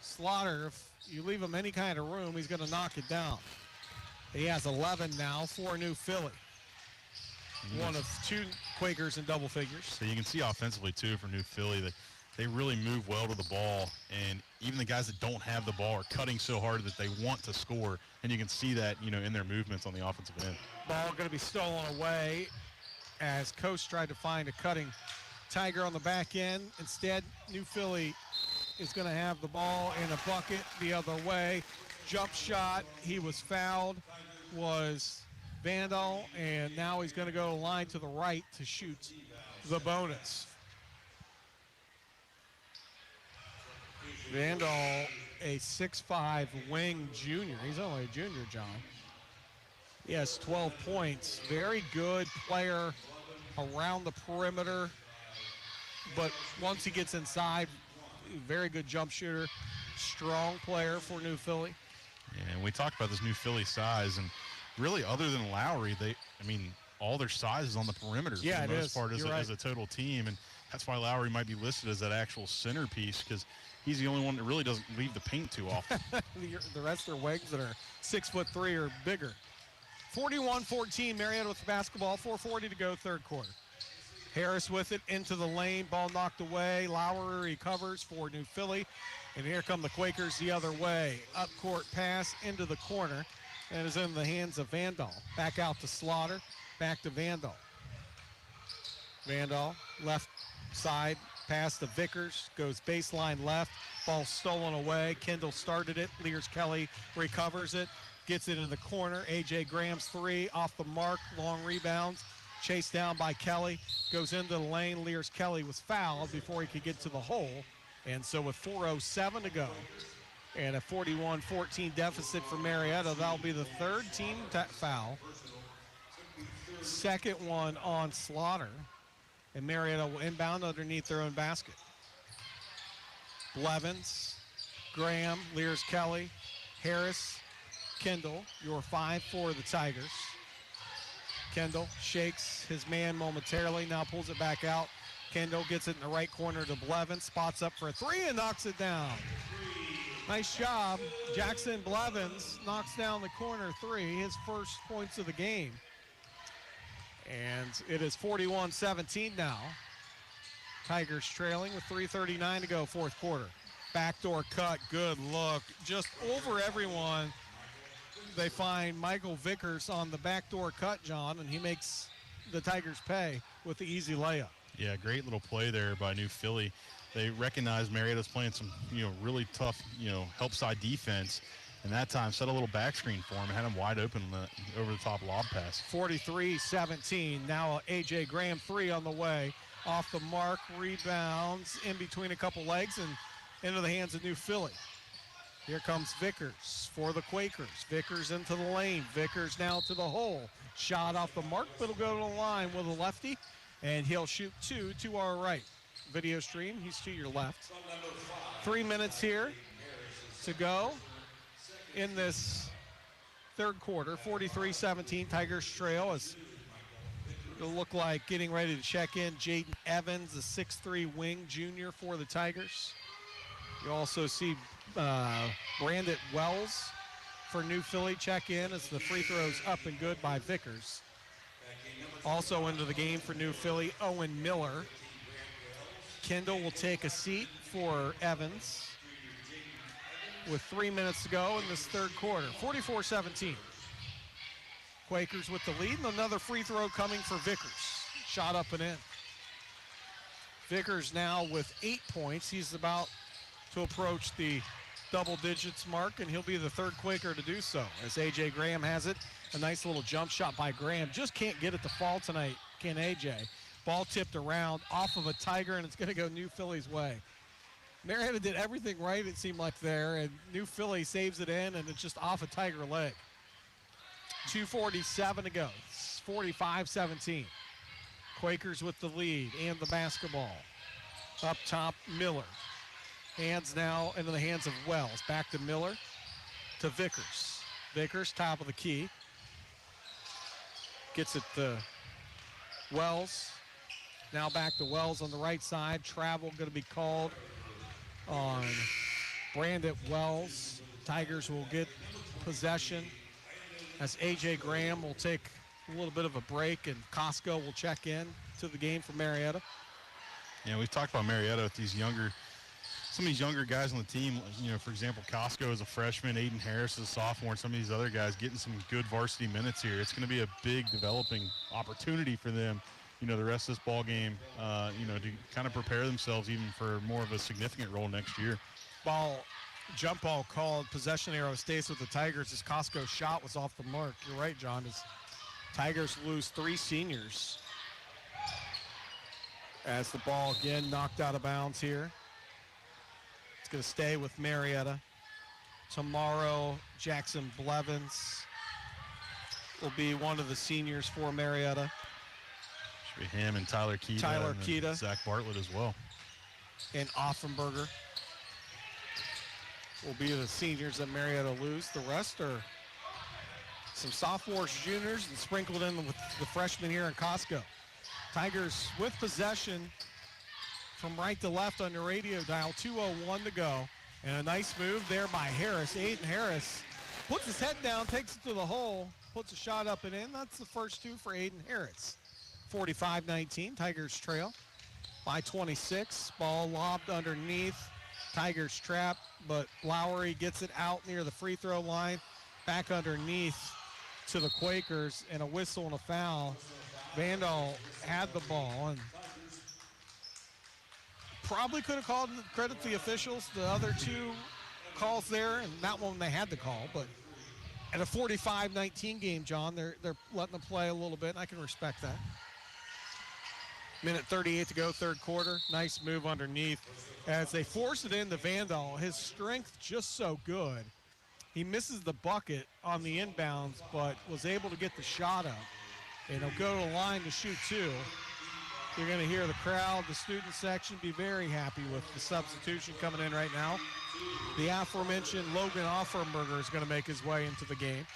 Slaughter, if you leave him any kind of room, he's going to knock it down. He has 11 now for New Philly. One of 2 Quakers in double figures. So you can see offensively, too, for New Philly that they really move well to the ball, and even the guys that don't have the ball are cutting so hard that they want to score, and you can see that, in their movements on the offensive end. Ball going to be stolen away as Coast tried to find a cutting Tiger on the back end. Instead, New Philly is going to have the ball in a bucket the other way. Jump shot, he was fouled, was Vandal, and now he's going to go to the line to the right to shoot the bonus. Vandal, a 6'5" wing junior. He's only a junior, John. He has 12 points. Very good player around the perimeter. But once he gets inside, very good jump shooter. Strong player for New Philly. Yeah, and we talked about this New Philly size, and really other than Lowry, all their size is on the perimeter for the most part as a total team. And that's why Lowry might be listed as that actual centerpiece, because he's the only one that really doesn't leave the paint too often. The rest are wings that are 6'3" or bigger. 41-14, Marietta with the basketball. 4:40 to go, third quarter. Harris with it into the lane. Ball knocked away. Lowry recovers for New Philly. And here come the Quakers the other way. Up court pass into the corner. And is in the hands of Vandal. Back out to Slaughter. Back to Vandal. Vandal left side. Pass to Vickers. Goes baseline left. Ball stolen away. Kendall started it. Lears Kelly recovers it. Gets it in the corner. A.J. Graham's 3 off the mark. Long rebounds. Chased down by Kelly. Goes into the lane. Lears Kelly was fouled before he could get to the hole. And so with 4:07 to go and a 41-14 deficit for Marietta, that'll be the third team foul. Second one on Slaughter. And Marietta will inbound underneath their own basket. Blevins, Graham, Lears Kelly, Harris, Kendall, your 5 for the Tigers. Kendall shakes his man momentarily, now pulls it back out. Kendall gets it in the right corner to Blevins, spots up for a 3 and knocks it down. Nice job. Jackson Blevins knocks down the corner 3, his first points of the game. And it is 41-17 now. Tigers trailing with 3:39 to go, fourth quarter. Backdoor cut, good look. Just over everyone. They find Michael Vickers on the backdoor cut, John, and he makes the Tigers pay with the easy layup. Yeah, great little play there by New Philly. They recognize Marietta's playing some, really tough, help side defense. And that time set a little back screen for him and had him wide open over the top lob pass. 43-17. Now A.J. Graham 3 on the way. Off the mark, rebounds in between a couple legs and into the hands of New Philly. Here comes Vickers for the Quakers. Vickers into the lane. Vickers now to the hole. Shot off the mark, but it'll go to the line with a lefty. And he'll shoot 2 to our right. Video stream, he's to your left. 3 minutes here to go in this third quarter. 43-17, Tigers trail as It'll look like getting ready to check in Jaden Evans, the 6'3" wing junior for the Tigers. You also see Brandon Wells for New Philly check in as the free throws up and good by Vickers. Also into the game for New Philly, Owen Miller. Kendall will take a seat for Evans with 3 minutes to go in this third quarter. 44-17. Quakers with the lead, and another free throw coming for Vickers. Shot up and in. Vickers now with 8 points. He's about to approach the double digits mark, and he'll be the third Quaker to do so. As A.J. Graham has it, a nice little jump shot by Graham. Just can't get it to fall tonight, can A.J. Ball tipped around off of a Tiger, and it's going to go New Philly's way. Marietta did everything right, it seemed like there, and New Philly saves it in, and it's just off a Tiger leg. 2:47 to go. It's 45-17. Quakers with the lead and the basketball. Up top, Miller. Hands now into the hands of Wells. Back to Miller, to Vickers. Vickers, top of the key. Gets it to Wells. Now back to Wells on the right side. Travel going to be called on Brandon Wells. Tigers will get possession as A.J. Graham will take a little bit of a break, and Costco will check in to the game for Marietta. Yeah, we've talked about Marietta with some of these younger guys on the team. You know, for example, Costco is a freshman, Aiden Harris is a sophomore, and some of these other guys getting some good varsity minutes here. It's going to be a big developing opportunity for them, you know, the rest of this ball game, you know, to kind of prepare themselves even for more of a significant role next year. Jump ball called. Possession arrow stays with the Tigers as Costco's shot was off the mark. You're right, John. As Tigers lose 3 seniors. As the ball again knocked out of bounds here. It's going to stay with Marietta. Tomorrow, Jackson Blevins will be one of the seniors for Marietta. Should be him and Tyler Keita. Zach Bartlett as well. And Offenberger will be the seniors that Marietta lose. The rest are some sophomores, juniors, and sprinkled in with the freshmen here in Costco. Tigers with possession from right to left on your radio dial. 2:01 to go. And a nice move there by Harris. Aiden Harris puts his head down, takes it to the hole, puts a shot up and in. That's the first 2 for Aiden Harris. 45-19, Tigers trail by 26. Ball lobbed underneath. Tigers trap, but Lowry gets it out near the free throw line. Back underneath to the Quakers, and a whistle and a foul. Vandal had the ball and probably could have called, credit the officials, the other 2 calls there, and that one they had to call. But at a 45-19 game, John, they're letting them play a little bit, and I can respect that. Minute 38 to go, third quarter. Nice move underneath as they force it into Vandal. His strength just so good. He misses the bucket on the inbounds, but was able to get the shot up. And he'll go to the line to shoot 2. You're going to hear the crowd, the student section, be very happy with the substitution coming in right now. The aforementioned Logan Offenberger is going to make his way into the game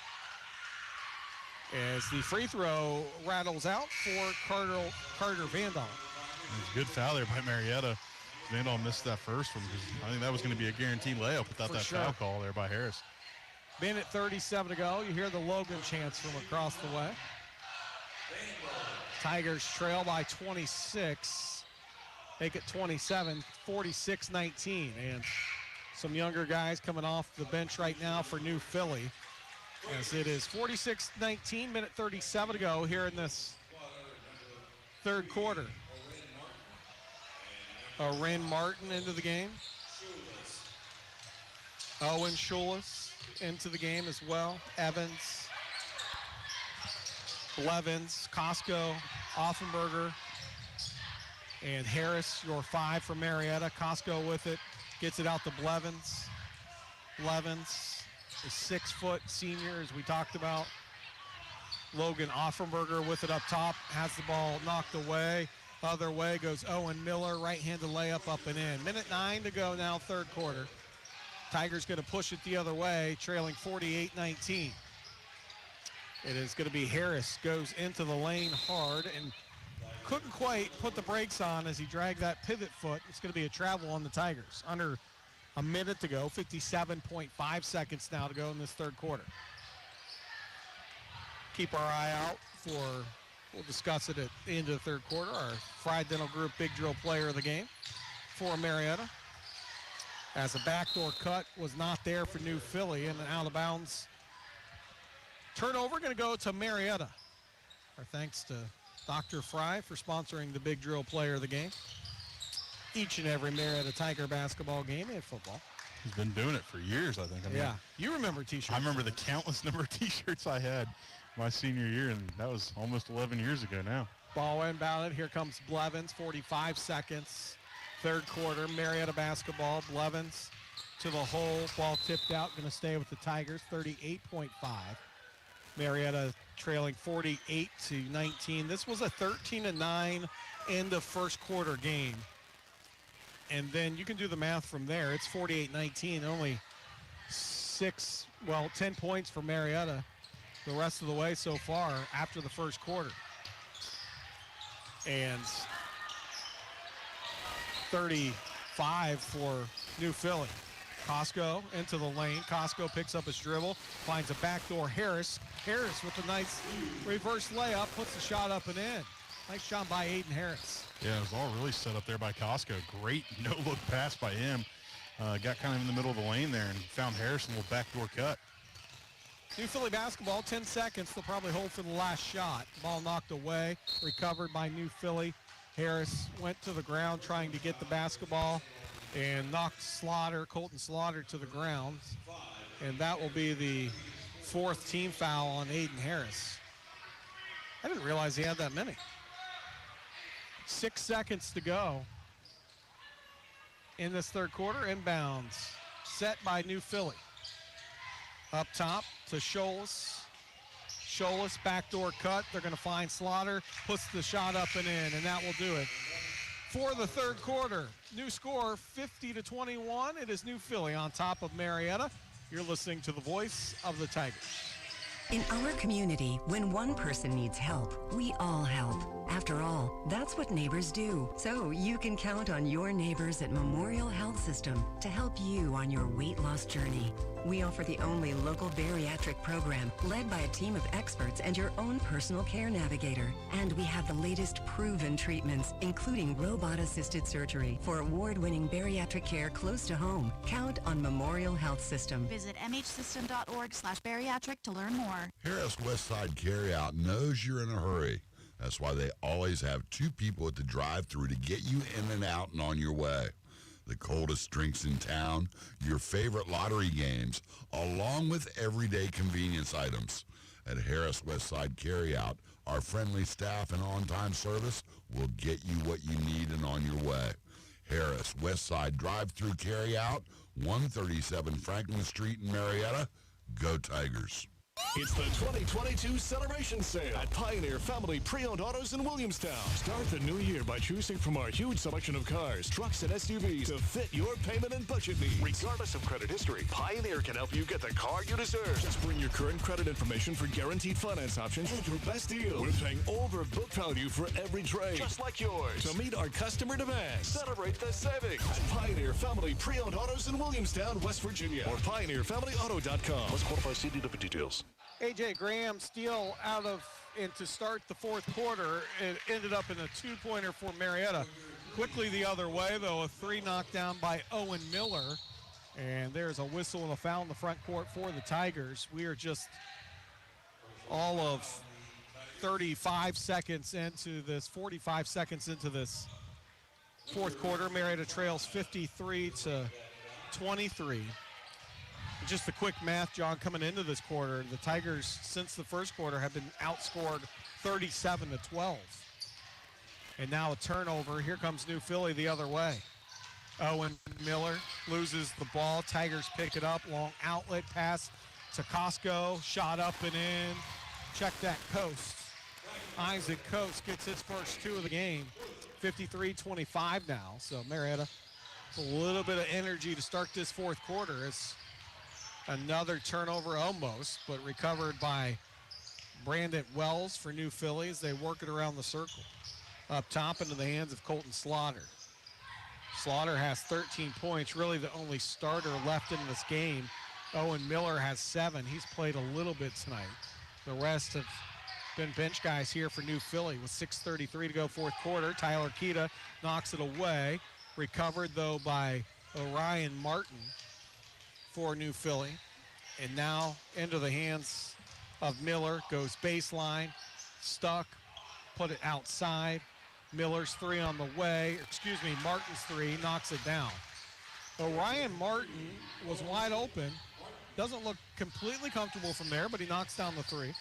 as the free throw rattles out for Carter Vandal. It's a good foul there by Marietta. Vandal missed that first one because I think that was going to be a guaranteed layup without that foul call there by Harris. Minute 37 to go. You hear the Logan chants from across the way. Tigers trail by 26. Make it 27, 46-19. And some younger guys coming off the bench right now for New Philly. As it is 46-19, minute 37 to go here in this third quarter. Ren Martin into the game. Owen Schulis into the game as well. Evans, Blevins, Costco, Offenberger, and Harris, your 5 for Marietta. Costco with it, gets it out to Blevins. Blevins, a 6-foot senior, as we talked about. Logan Offenberger with it up top, has the ball knocked away. Other way goes Owen Miller, right-handed layup up and in. Minute 9 to go now, third quarter. Tigers going to push it the other way, trailing 48-19. It is going to be Harris, goes into the lane hard and couldn't quite put the brakes on as he dragged that pivot foot. It's going to be a travel on the Tigers. Under a minute to go, 57.5 seconds now to go in this third quarter. Keep our eye out for, we'll discuss it at the end of the third quarter, our Fried Dental Group Big Drill Player of the Game for Marietta. As a backdoor cut was not there for New Philly, and an out of bounds turnover going to go to Marietta. Our thanks to Dr. Fry for sponsoring the Big Drill Player of the Game. Each and every Marietta Tiger basketball game and football. He's been doing it for years, I think. Yeah, you remember T-shirts. I remember the countless number of T-shirts I had my senior year, and that was almost 11 years ago now. Ball inbounded. Here comes Blevins, 45 seconds. Third quarter, Marietta basketball. Blevins to the hole. Ball tipped out, going to stay with the Tigers, 38.5. Marietta trailing 48-19. This was a 13-9 end of first quarter game. And then you can do the math from there. It's 48-19, only 10 points for Marietta the rest of the way so far after the first quarter. And 35 for New Philly. Costco into the lane. Costco picks up his dribble, finds a backdoor Harris. Harris with a nice reverse layup, puts the shot up and in. Nice shot by Aiden Harris. Yeah, it was all really set up there by Costco. Great no-look pass by him. Got kind of in the middle of the lane there and found Harris in a little backdoor cut. New Philly basketball, 10 seconds. They'll probably hold for the last shot. Ball knocked away, recovered by New Philly. Harris went to the ground trying to get the basketball and knocked Colton Slaughter to the ground. And that will be the fourth team foul on Aiden Harris. I didn't realize he had that many. 6 seconds to go in this third quarter. Inbounds set by New Philly. Up top to Scholes. Scholes, backdoor cut. They're going to find Slaughter. Puts the shot up and in, and that will do it for the third quarter. New score, 50-21. It is New Philly on top of Marietta. You're listening to the voice of the Tigers. In our community, when one person needs help, we all help. After all, that's what neighbors do. So you can count on your neighbors at Memorial Health System to help you on your weight loss journey. We offer the only local bariatric program led by a team of experts and your own personal care navigator. And we have the latest proven treatments, including robot-assisted surgery for award-winning bariatric care close to home. Count on Memorial Health System. Visit mhsystem.org/bariatric to learn more. Harris Westside Carryout knows you're in a hurry. That's why they always have 2 people at the drive-thru to get you in and out and on your way. The coldest drinks in town, your favorite lottery games, along with everyday convenience items. At Harris Westside Carryout, our friendly staff and on-time service will get you what you need and on your way. Harris Westside Drive-Thru Carryout, 137 Franklin Street in Marietta. Go Tigers. It's the 2022 Celebration Sale at Pioneer Family Pre-Owned Autos in Williamstown. Start the new year by choosing from our huge selection of cars, trucks, and SUVs to fit your payment and budget needs. Regardless of credit history, Pioneer can help you get the car you deserve. Just bring your current credit information for guaranteed finance options and your best deal. We're paying over book value for every trade, just like yours. To meet our customer demands, celebrate the savings at Pioneer Family Pre-Owned Autos in Williamstown, West Virginia, or pioneerfamilyauto.com. Let's qualify CD for details. A.J. Graham steal to start the fourth quarter. It ended up in a 2-pointer for Marietta. Quickly the other way, though, a 3 knockdown by Owen Miller. And there's a whistle and a foul in the front court for the Tigers. We are just all of 45 seconds into this, 45 seconds into this fourth quarter. Marietta trails 53-23. Just the quick math, John, coming into this quarter, the Tigers, since the first quarter, have been outscored 37-12. And now a turnover. Here comes New Philly the other way. Owen Miller loses the ball. Tigers pick it up. Long outlet pass to Costco. Shot up and in. Check that Coast. Isaac Coast gets his first 2 of the game. 53-25 now. So Marietta, a little bit of energy to start this fourth quarter. It's another turnover almost, but recovered by Brandon Wells for New Philly as they work it around the circle. Up top into the hands of Colton Slaughter. Slaughter has 13 points, really the only starter left in this game. Owen Miller has 7. He's played a little bit tonight. The rest have been bench guys here for New Philly with 6:33 to go fourth quarter. Tyler Kita knocks it away. Recovered, though, by Orion Martin for New Philly. And now into the hands of Miller. Goes baseline. Stuck. Put it outside. Miller's 3 on the way. Martin's 3. Knocks it down. Orion Martin was wide open. Doesn't look completely comfortable from there, but he knocks down the 3.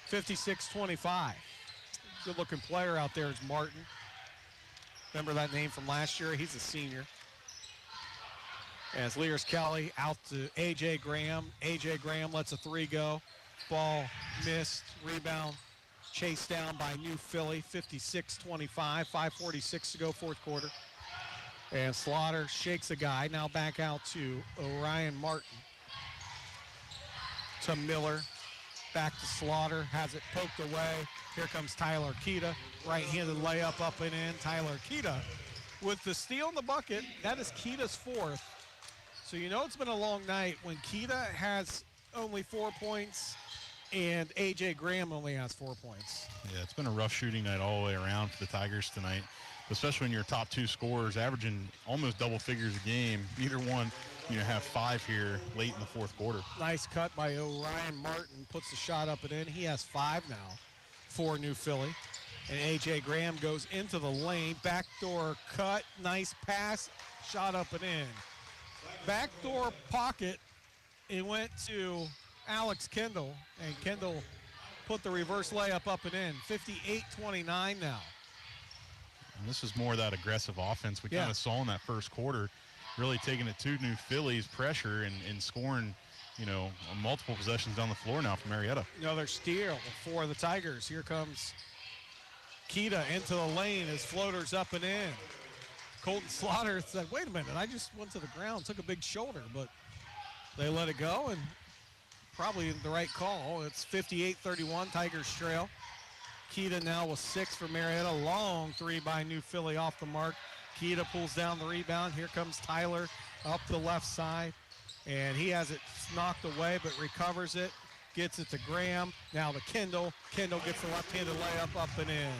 56-25. Good-looking player out there is Martin. Remember that name from last year? He's a senior. As Lears Kelly out to A.J. Graham. A.J. Graham lets a 3 go. Ball missed. Rebound chased down by New Philly. 56-25. 5:46 to go fourth quarter. And Slaughter shakes a guy. Now back out to Orion Martin. To Miller. Back to Slaughter. Has it poked away. Here comes Tyler Kita. Right-handed layup up and in. Tyler Kita with the steal in the bucket. That is Kita's 4th. So you know it's been a long night when Kita has only 4 points and A.J. Graham only has 4 points. Yeah, it's been a rough shooting night all the way around for the Tigers tonight, especially when your top 2 scorers averaging almost double figures a game. Either one, have 5 here late in the fourth quarter. Nice cut by Orion Martin. Puts the shot up and in. He has 5 now for New Philly. And A.J. Graham goes into the lane. Backdoor cut. Nice pass. Shot up and in. Backdoor pocket. It went to Alex Kendall. And Kendall put the reverse layup up and in. 58-29 now. And this is more of that aggressive offense we kind of saw in that first quarter. Really taking it to New Philly's pressure and scoring, multiple possessions down the floor now for Marietta. Another steal for the Tigers. Here comes Kita into the lane. His floater's up and in. Colton Slaughter said, wait a minute, I just went to the ground, took a big shoulder, but they let it go, and probably the right call. It's 58-31, Tigers trail. Kita now with 6 for Marietta. Long 3 by New Philly off the mark. Kita pulls down the rebound. Here comes Tyler up the left side. And he has it knocked away, but recovers it. Gets it to Graham. Now to Kendall. Kendall gets the left-handed layup up and in.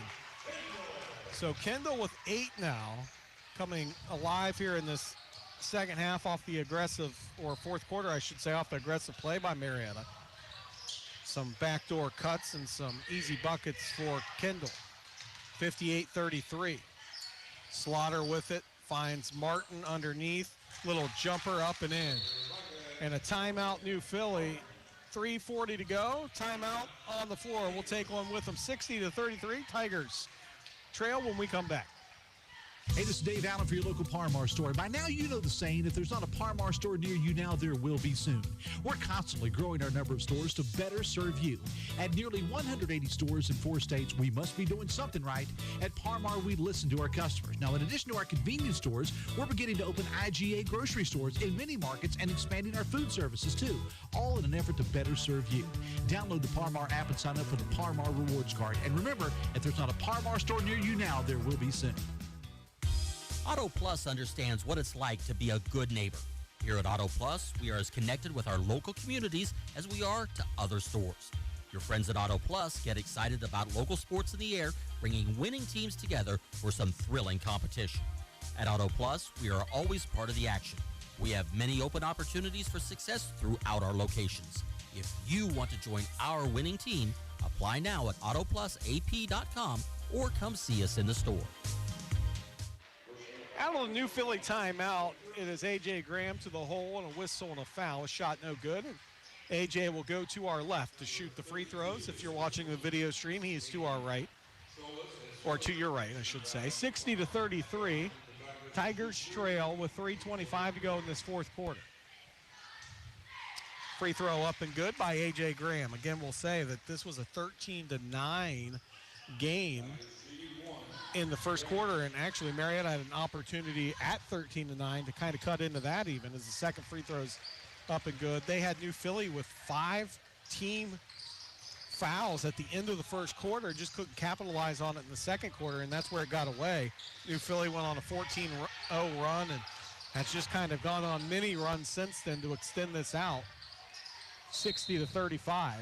So Kendall with 8 now. Coming alive here in this second half off the aggressive, or fourth quarter, I should say, off the aggressive play by Marietta. Some backdoor cuts and some easy buckets for Kendall. 58-33. Slaughter with it, finds Martin underneath. Little jumper up and in. And a timeout, New Philly. 3:40 to go. Timeout on the floor. We'll take one with them. 60-33. Tigers trail when we come back. Hey, this is Dave Allen for your local Par-Mar store. By now, you know the saying, if there's not a Par-Mar store near you now, there will be soon. We're constantly growing our number of stores to better serve you. At nearly 180 stores in 4 states, we must be doing something right. At Par-Mar, we listen to our customers. Now, in addition to our convenience stores, we're beginning to open IGA grocery stores in many markets and expanding our food services, too, all in an effort to better serve you. Download the Par-Mar app and sign up for the Par-Mar Rewards Card. And remember, if there's not a Par-Mar store near you now, there will be soon. Auto Plus understands what it's like to be a good neighbor. Here at Auto Plus, we are as connected with our local communities as we are to other stores. Your friends at Auto Plus get excited about local sports in the air, bringing winning teams together for some thrilling competition. At Auto Plus, we are always part of the action. We have many open opportunities for success throughout our locations. If you want to join our winning team, apply now at autoplusap.com or come see us in the store. Out on the New Philly timeout, it is A.J. Graham to the hole and a whistle and a foul. A shot no good. And A.J. will go to our left to shoot the free throws. If you're watching the video stream, he is to our right. Or to your right, I should say. 60-33. Tigers trail with 3:25 to go in this fourth quarter. Free throw up and good by A.J. Graham. Again, we'll say that this was a 13-9 game in the first quarter, and actually Marietta had an opportunity at 13-9 to kind of cut into that even as the second free throw's up and good. They had New Philly with 5 team fouls at the end of the first quarter, just couldn't capitalize on it in the second quarter, and that's where it got away. New Philly went on a 14-0 run, and has just kind of gone on many runs since then to extend this out, 60-35.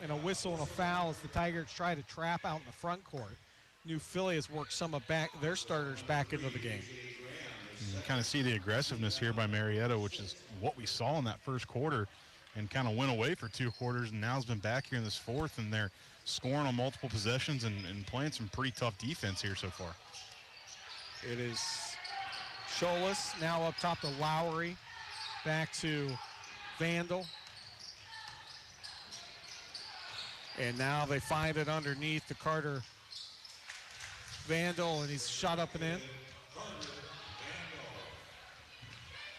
And a whistle and a foul as the Tigers try to trap out in the front court. New Philly has worked some of their starters back into the game. You kind of see the aggressiveness here by Marietta, which is what we saw in that first quarter, and kind of went away for 2 quarters, and now has been back here in this fourth, and they're scoring on multiple possessions and playing some pretty tough defense here so far. It is Scholas now up top to Lowry, back to Vandal. And now they find it underneath to Carter Vandal, and he's shot up and in.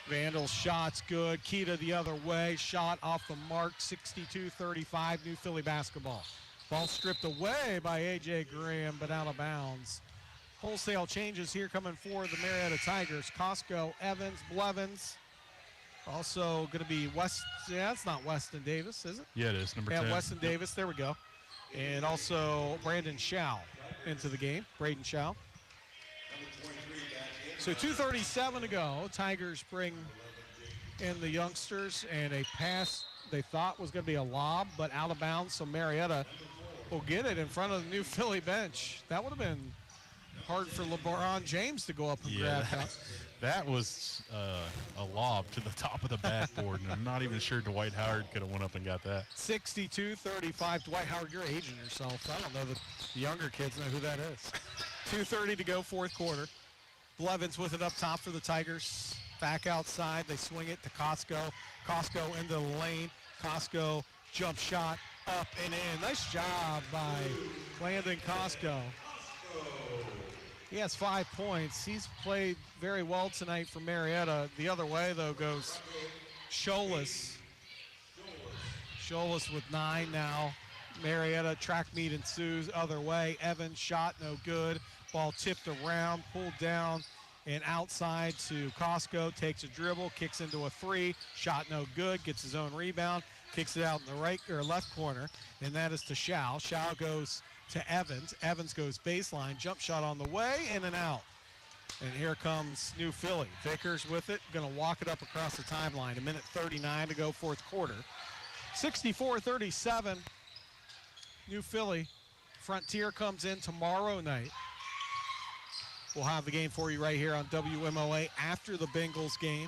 Vandal's shot's good. Keita the other way. Shot off the mark. 62-35, New Philly basketball. Ball stripped away by A.J. Graham, but out of bounds. Wholesale changes here coming for the Marietta Tigers. Costco, Evans, Blevins. Also going to be it's not Weston Davis, is it? Yeah, it is, number 10. Yeah, Weston Davis, there we go. And also Brandon Schau into the game, Braden Schau. So 2:37 to go. Tigers bring in the youngsters, and a pass they thought was going to be a lob, but out of bounds, so Marietta will get it in front of the New Philly bench. That would have been hard for LeBron James to go up and grab that. That was a lob to the top of the backboard, and I'm not even sure Dwight Howard could have went up and got that. 62-35. Dwight Howard, you're aging yourself. I don't know that the younger kids know who that is. 2:30 to go, fourth quarter. Blevins with it up top for the Tigers. Back outside, they swing it to Costco. Costco into the lane. Costco jump shot up and in. Nice job by Landon Costco. He has 5 points. He's played very well tonight for Marietta. The other way, though, goes Scholas. Scholas with 9 now. Marietta track meet ensues. Other way, Evans shot no good. Ball tipped around, pulled down, and outside to Costco. Takes a dribble, kicks into a 3. Shot no good. Gets his own rebound. Kicks it out in the right or left corner, and that is to Schau. Schau goes to Evans. Evans goes baseline. Jump shot on the way, in and out. And here comes New Philly. Vickers with it. Going to walk it up across the timeline. 1:39 to go, fourth quarter. 64-37. New Philly. Frontier comes in tomorrow night. We'll have the game for you right here on WMOA after the Bengals game.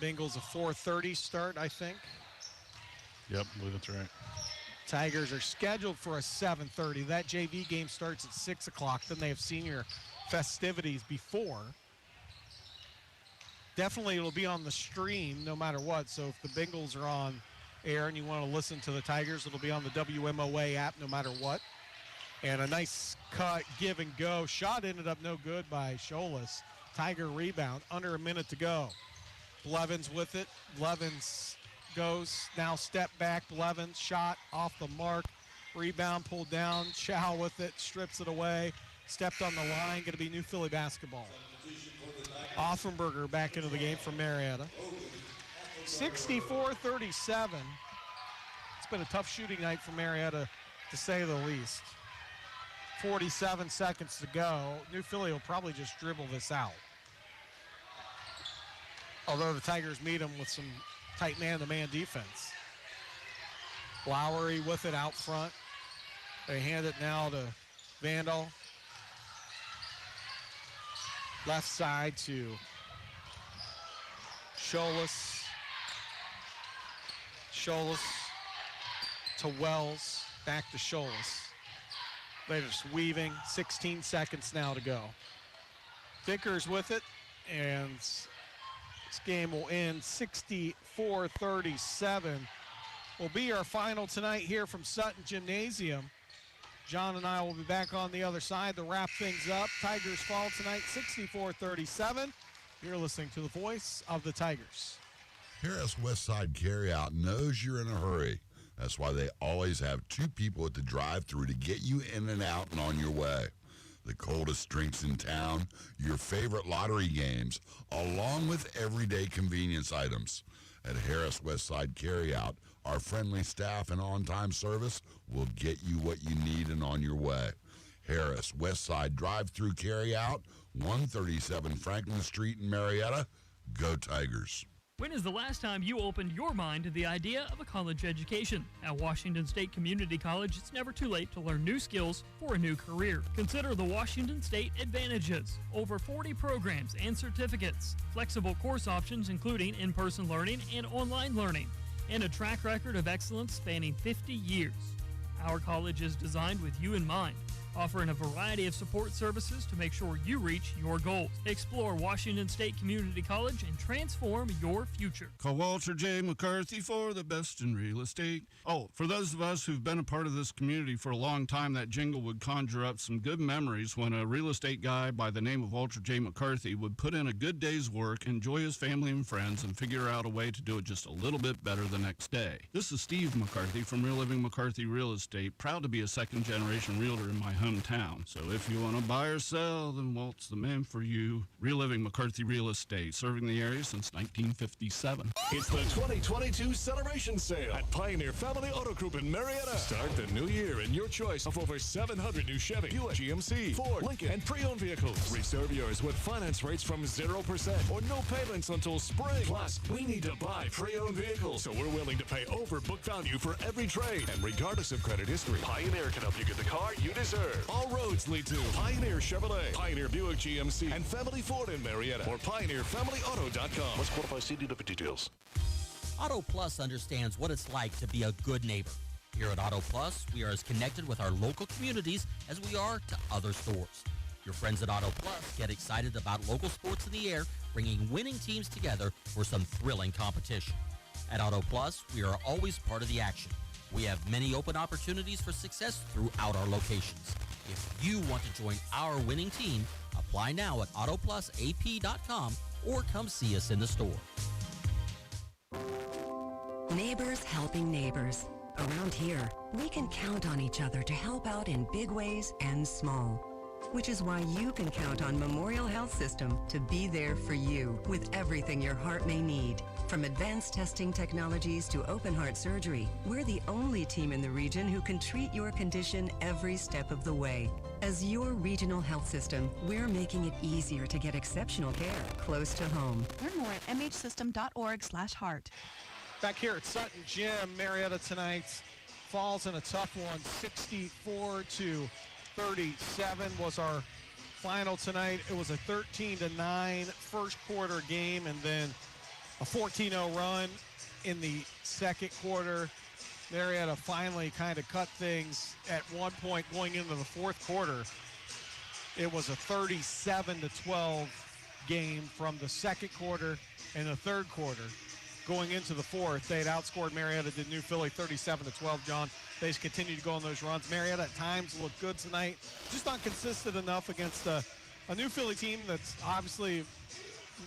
Bengals a 4:30 start, I think. Yep, I believe that's right. Tigers are scheduled for a 7:30. That JV game starts at 6 o'clock. Then they have senior festivities before. Definitely it'll be on the stream no matter what. So if the Bengals are on air and you want to listen to the Tigers, it'll be on the WMOA app no matter what. And a nice cut, give and go. Shot ended up no good by Scholas. Tiger rebound, under a minute to go. Blevins with it. Blevins goes, now step back. Blevins shot off the mark. Rebound pulled down. Schau with it, strips it away. Stepped on the line, going to be New Philly basketball. Offenberger back into the game for Marietta. 64-37. It's been a tough shooting night for Marietta, to say the least. 47 seconds to go. New Philly will probably just dribble this out. Although the Tigers meet them with some tight man-to-man defense. Lowry with it out front. They hand it now to Vandal. Left side to Scholas. Scholas to Wells. Back to Scholas. They're just weaving. 16 seconds now to go. Vickers with it, and this game will end 64-37. Will be our final tonight here from Sutton Gymnasium. John and I will be back on the other side to wrap things up. Tigers fall tonight 64-37. You're listening to the voice of the Tigers. Harris Westside Carryout knows you're in a hurry. That's why they always have 2 people at the drive-thru to get you in and out and on your way. The coldest drinks in town, your favorite lottery games, along with everyday convenience items. At Harris Westside Carryout, our friendly staff and on-time service will get you what you need and on your way. Harris Westside Drive-Thru Carryout, 137 Franklin Street in Marietta. Go Tigers. When is the last time you opened your mind to the idea of a college education? At Washington State Community College, it's never too late to learn new skills for a new career. Consider the Washington State Advantages. Over 40 programs and certificates. Flexible course options including in-person learning and online learning. And a track record of excellence spanning 50 years. Our college is designed with you in mind, offering a variety of support services to make sure you reach your goals. Explore Washington State Community College and transform your future. Call Walter J. McCarthy for the best in real estate. Oh, for those of us who've been a part of this community for a long time, that jingle would conjure up some good memories when a real estate guy by the name of Walter J. McCarthy would put in a good day's work, enjoy his family and friends, and figure out a way to do it just a little bit better the next day. This is Steve McCarthy from Real Living McCarthy Real Estate, proud to be a second-generation realtor in my hometown. So if you want to buy or sell, then Walt's the man for you. Real Living McCarthy Real Estate, serving the area since 1957. It's the 2022 Celebration Sale at Pioneer Family Auto Group in Marietta. Start the new year in your choice of over 700 new Chevy, Buick, GMC, Ford, Lincoln, and pre-owned vehicles. Reserve yours with finance rates from 0% or no payments until spring. Plus, we need to buy pre-owned vehicles, so we're willing to pay over book value for every trade. And regardless of credit history, Pioneer can help you get the car you deserve. All roads lead to Pioneer Chevrolet, Pioneer Buick GMC, and Family Ford in Marietta, or PioneerFamilyAuto.com. Let's qualify CD for details. Auto Plus understands what it's like to be a good neighbor. Here at Auto Plus, we are as connected with our local communities as we are to other stores. Your friends at Auto Plus get excited about local sports in the air, bringing winning teams together for some thrilling competition. At Auto Plus, we are always part of the action. We have many open opportunities for success throughout our locations. If you want to join our winning team, apply now at AutoPlusAP.com or come see us in the store. Neighbors helping neighbors. Around here, we can count on each other to help out in big ways and small. Which is why you can count on Memorial Health System to be there for you with everything your heart may need. From advanced testing technologies to open heart surgery, we're the only team in the region who can treat your condition every step of the way. As your regional health system, we're making it easier to get exceptional care close to home. Learn more at mhsystem.org/heart. Back here at Sutton Gym, Marietta tonight falls in a tough one. 64-37 was our final tonight. It was a 13-9 first quarter game, and then a 14-0 run in the second quarter. Marietta finally kind of cut things at one point going into the fourth quarter. It was a 37-12 game from the second quarter and the third quarter. Going into the fourth, they had outscored Marietta to New Philly 37-12, John. They just continue to go on those runs. Marietta at times looked good tonight, just not consistent enough against a New Philly team that's obviously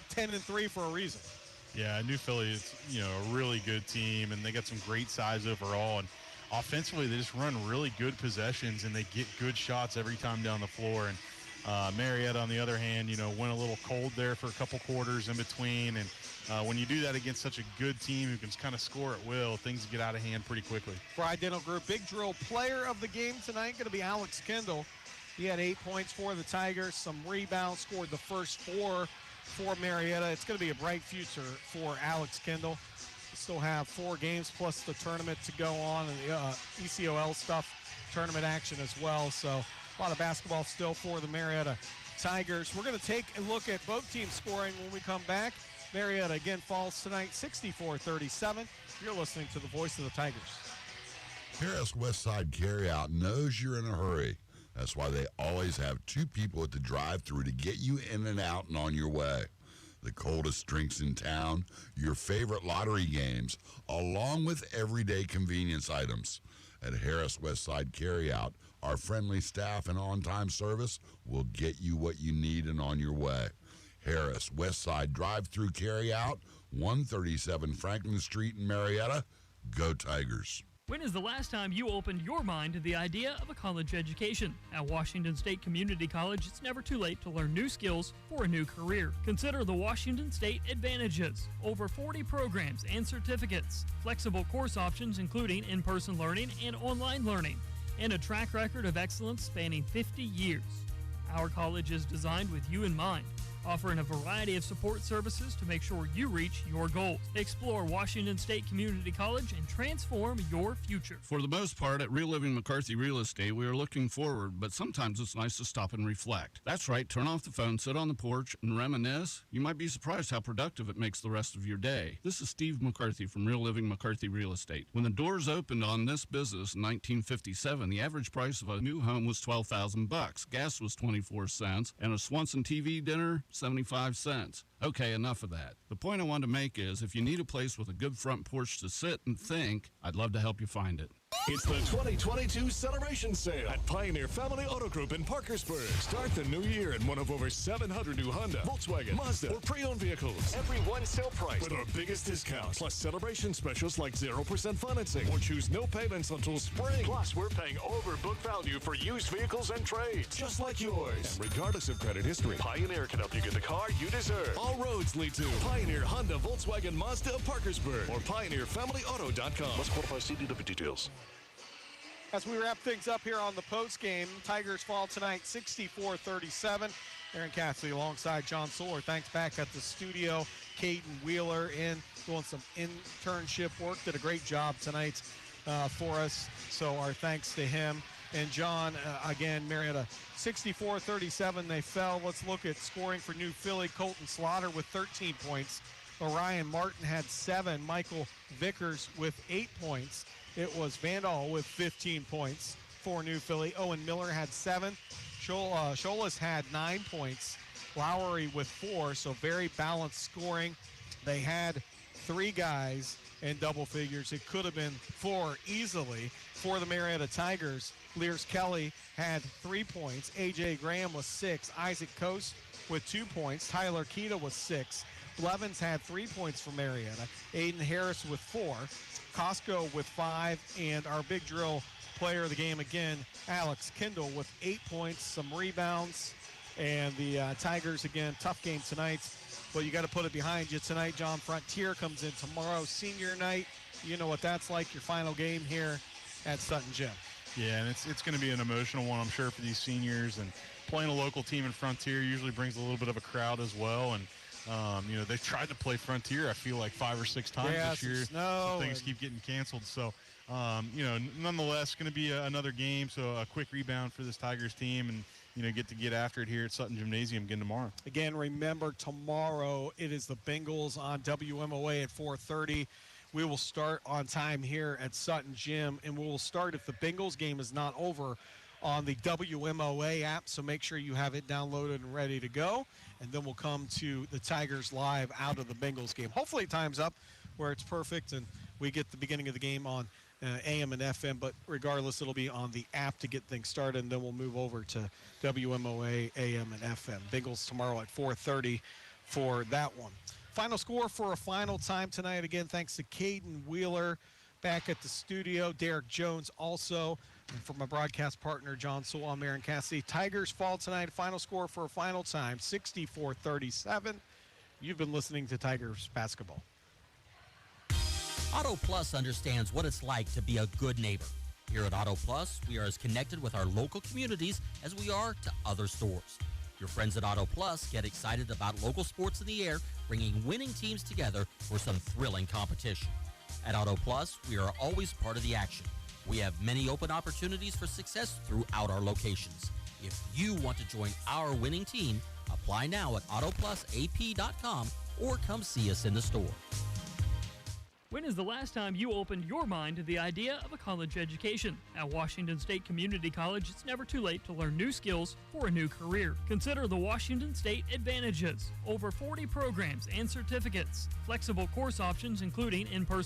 10-3 for a reason. Yeah, New Philly is, a really good team, and they got some great size overall. And offensively, they just run really good possessions, and they get good shots every time down the floor. And Marietta, on the other hand, went a little cold there for a couple quarters in between. And when you do that against such a good team who can kind of score at will, things get out of hand pretty quickly. For Identical Group, Big Drill player of the game tonight going to be Alex Kendall. He had 8 points for the Tigers, some rebounds, scored the first 4 for Marietta. It's going to be a bright future for Alex Kendall. We still have 4 games plus the tournament to go on, and the ECOL stuff, tournament action as well. So a lot of basketball still for the Marietta Tigers. We're going to take a look at both teams scoring when we come back. Marietta again falls tonight 64-37. You're listening to the voice of the Tigers. Harris Westside Carryout knows you're in a hurry. That's why they always have 2 people at the drive-thru to get you in and out and on your way. The coldest drinks in town, your favorite lottery games, along with everyday convenience items. At Harris Westside Carryout, our friendly staff and on-time service will get you what you need and on your way. Harris Westside Drive-Thru Carryout, 137 Franklin Street in Marietta. Go Tigers. When is the last time you opened your mind to the idea of a college education? At Washington State Community College, it's never too late to learn new skills for a new career. Consider the Washington State Advantages. Over 40 programs and certificates, flexible course options including in-person learning and online learning, and a track record of excellence spanning 50 years. Our college is designed with you in mind, offering a variety of support services to make sure you reach your goals. Explore Washington State Community College and transform your future. For the most part, at Real Living McCarthy Real Estate, we are looking forward, but sometimes it's nice to stop and reflect. That's right, turn off the phone, sit on the porch, and reminisce. You might be surprised how productive it makes the rest of your day. This is Steve McCarthy from Real Living McCarthy Real Estate. When the doors opened on this business in 1957, the average price of a new home was $12,000. Gas was 24 cents, and a Swanson TV dinner, 75 cents. Okay, enough of that. The point I want to make is if you need a place with a good front porch to sit and think, I'd love to help you find it. It's the 2022 Celebration Sale at Pioneer Family Auto Group in Parkersburg. Start the new year in one of over 700 new Honda, Volkswagen, Mazda, or pre-owned vehicles. Every one sale price with our biggest discounts. Plus celebration specials like 0% financing or choose no payments until spring. Plus, we're paying over book value for used vehicles and trades, just like yours. And regardless of credit history, Pioneer can help you get the car you deserve. All roads lead to Pioneer Honda, Volkswagen, Mazda of Parkersburg or PioneerFamilyAuto.com. Must qualify. See dealer for details. As we wrap things up here on the post game, Tigers fall tonight 64-37. Aaron Cassidy alongside John Soler. Thanks back at the studio. Caden Wheeler in doing some internship work. Did a great job tonight for us. So our thanks to him. And John, again, Marietta 64-37. They fell. Let's look at scoring for New Philly. Colton Slaughter with 13 points. Orion Martin had 7. Michael Vickers with 8 points. It was Vandal with 15 points for New Philly. Owen Miller had 7. Scholas had 9 points. Lowry with 4, so very balanced scoring. They had 3 guys in double figures. It could have been 4 easily for the Marietta Tigers. Lears Kelly had 3 points. A.J. Graham was 6. Isaac Coast with 2 points. Tyler Keita was 6. Blevins had 3 points for Marietta. Aiden Harris with 4. Costco with 5, and our big drill player of the game again, Alex Kendall with 8 points, some rebounds, and the Tigers again, tough game tonight, but you got to put it behind you tonight. John Frontier comes in tomorrow, senior night. You know what that's like, your final game here at Sutton Gym. Yeah, and it's going to be an emotional one, I'm sure, for these seniors, and playing a local team in Frontier usually brings a little bit of a crowd as well, and they've tried to play Frontier, I feel like 5 or 6 times this year. So things keep getting canceled. So, nonetheless, going to be another game. So a quick rebound for this Tigers team and, get after it here at Sutton Gymnasium again tomorrow. Again, remember, tomorrow it is the Bengals on WMOA at 4:30. We will start on time here at Sutton Gym, and we will start if the Bengals game is not over on the WMOA app, so make sure you have it downloaded and ready to go. And then we'll come to the Tigers live out of the Bengals game. Hopefully time's up where it's perfect and we get the beginning of the game on AM and FM, but regardless, it'll be on the app to get things started, and then we'll move over to WMOA, AM, and FM. Bengals tomorrow at 4:30 for that one. Final score for a final time tonight. Again, thanks to Caden Wheeler back at the studio. Derek Jones also. And for my broadcast partner, John Sewell, I'm Aaron Cassidy. Tigers fall tonight. Final score for a final time, 64-37. You've been listening to Tigers basketball. Auto Plus understands what it's like to be a good neighbor. Here at Auto Plus, we are as connected with our local communities as we are to other stores. Your friends at Auto Plus get excited about local sports in the air, bringing winning teams together for some thrilling competition. At Auto Plus, we are always part of the action. We have many open opportunities for success throughout our locations. If you want to join our winning team, apply now at autoplusap.com or come see us in the store. When is the last time you opened your mind to the idea of a college education? At Washington State Community College, it's never too late to learn new skills for a new career. Consider the Washington State Advantages. Over 40 programs and certificates. Flexible course options including in-person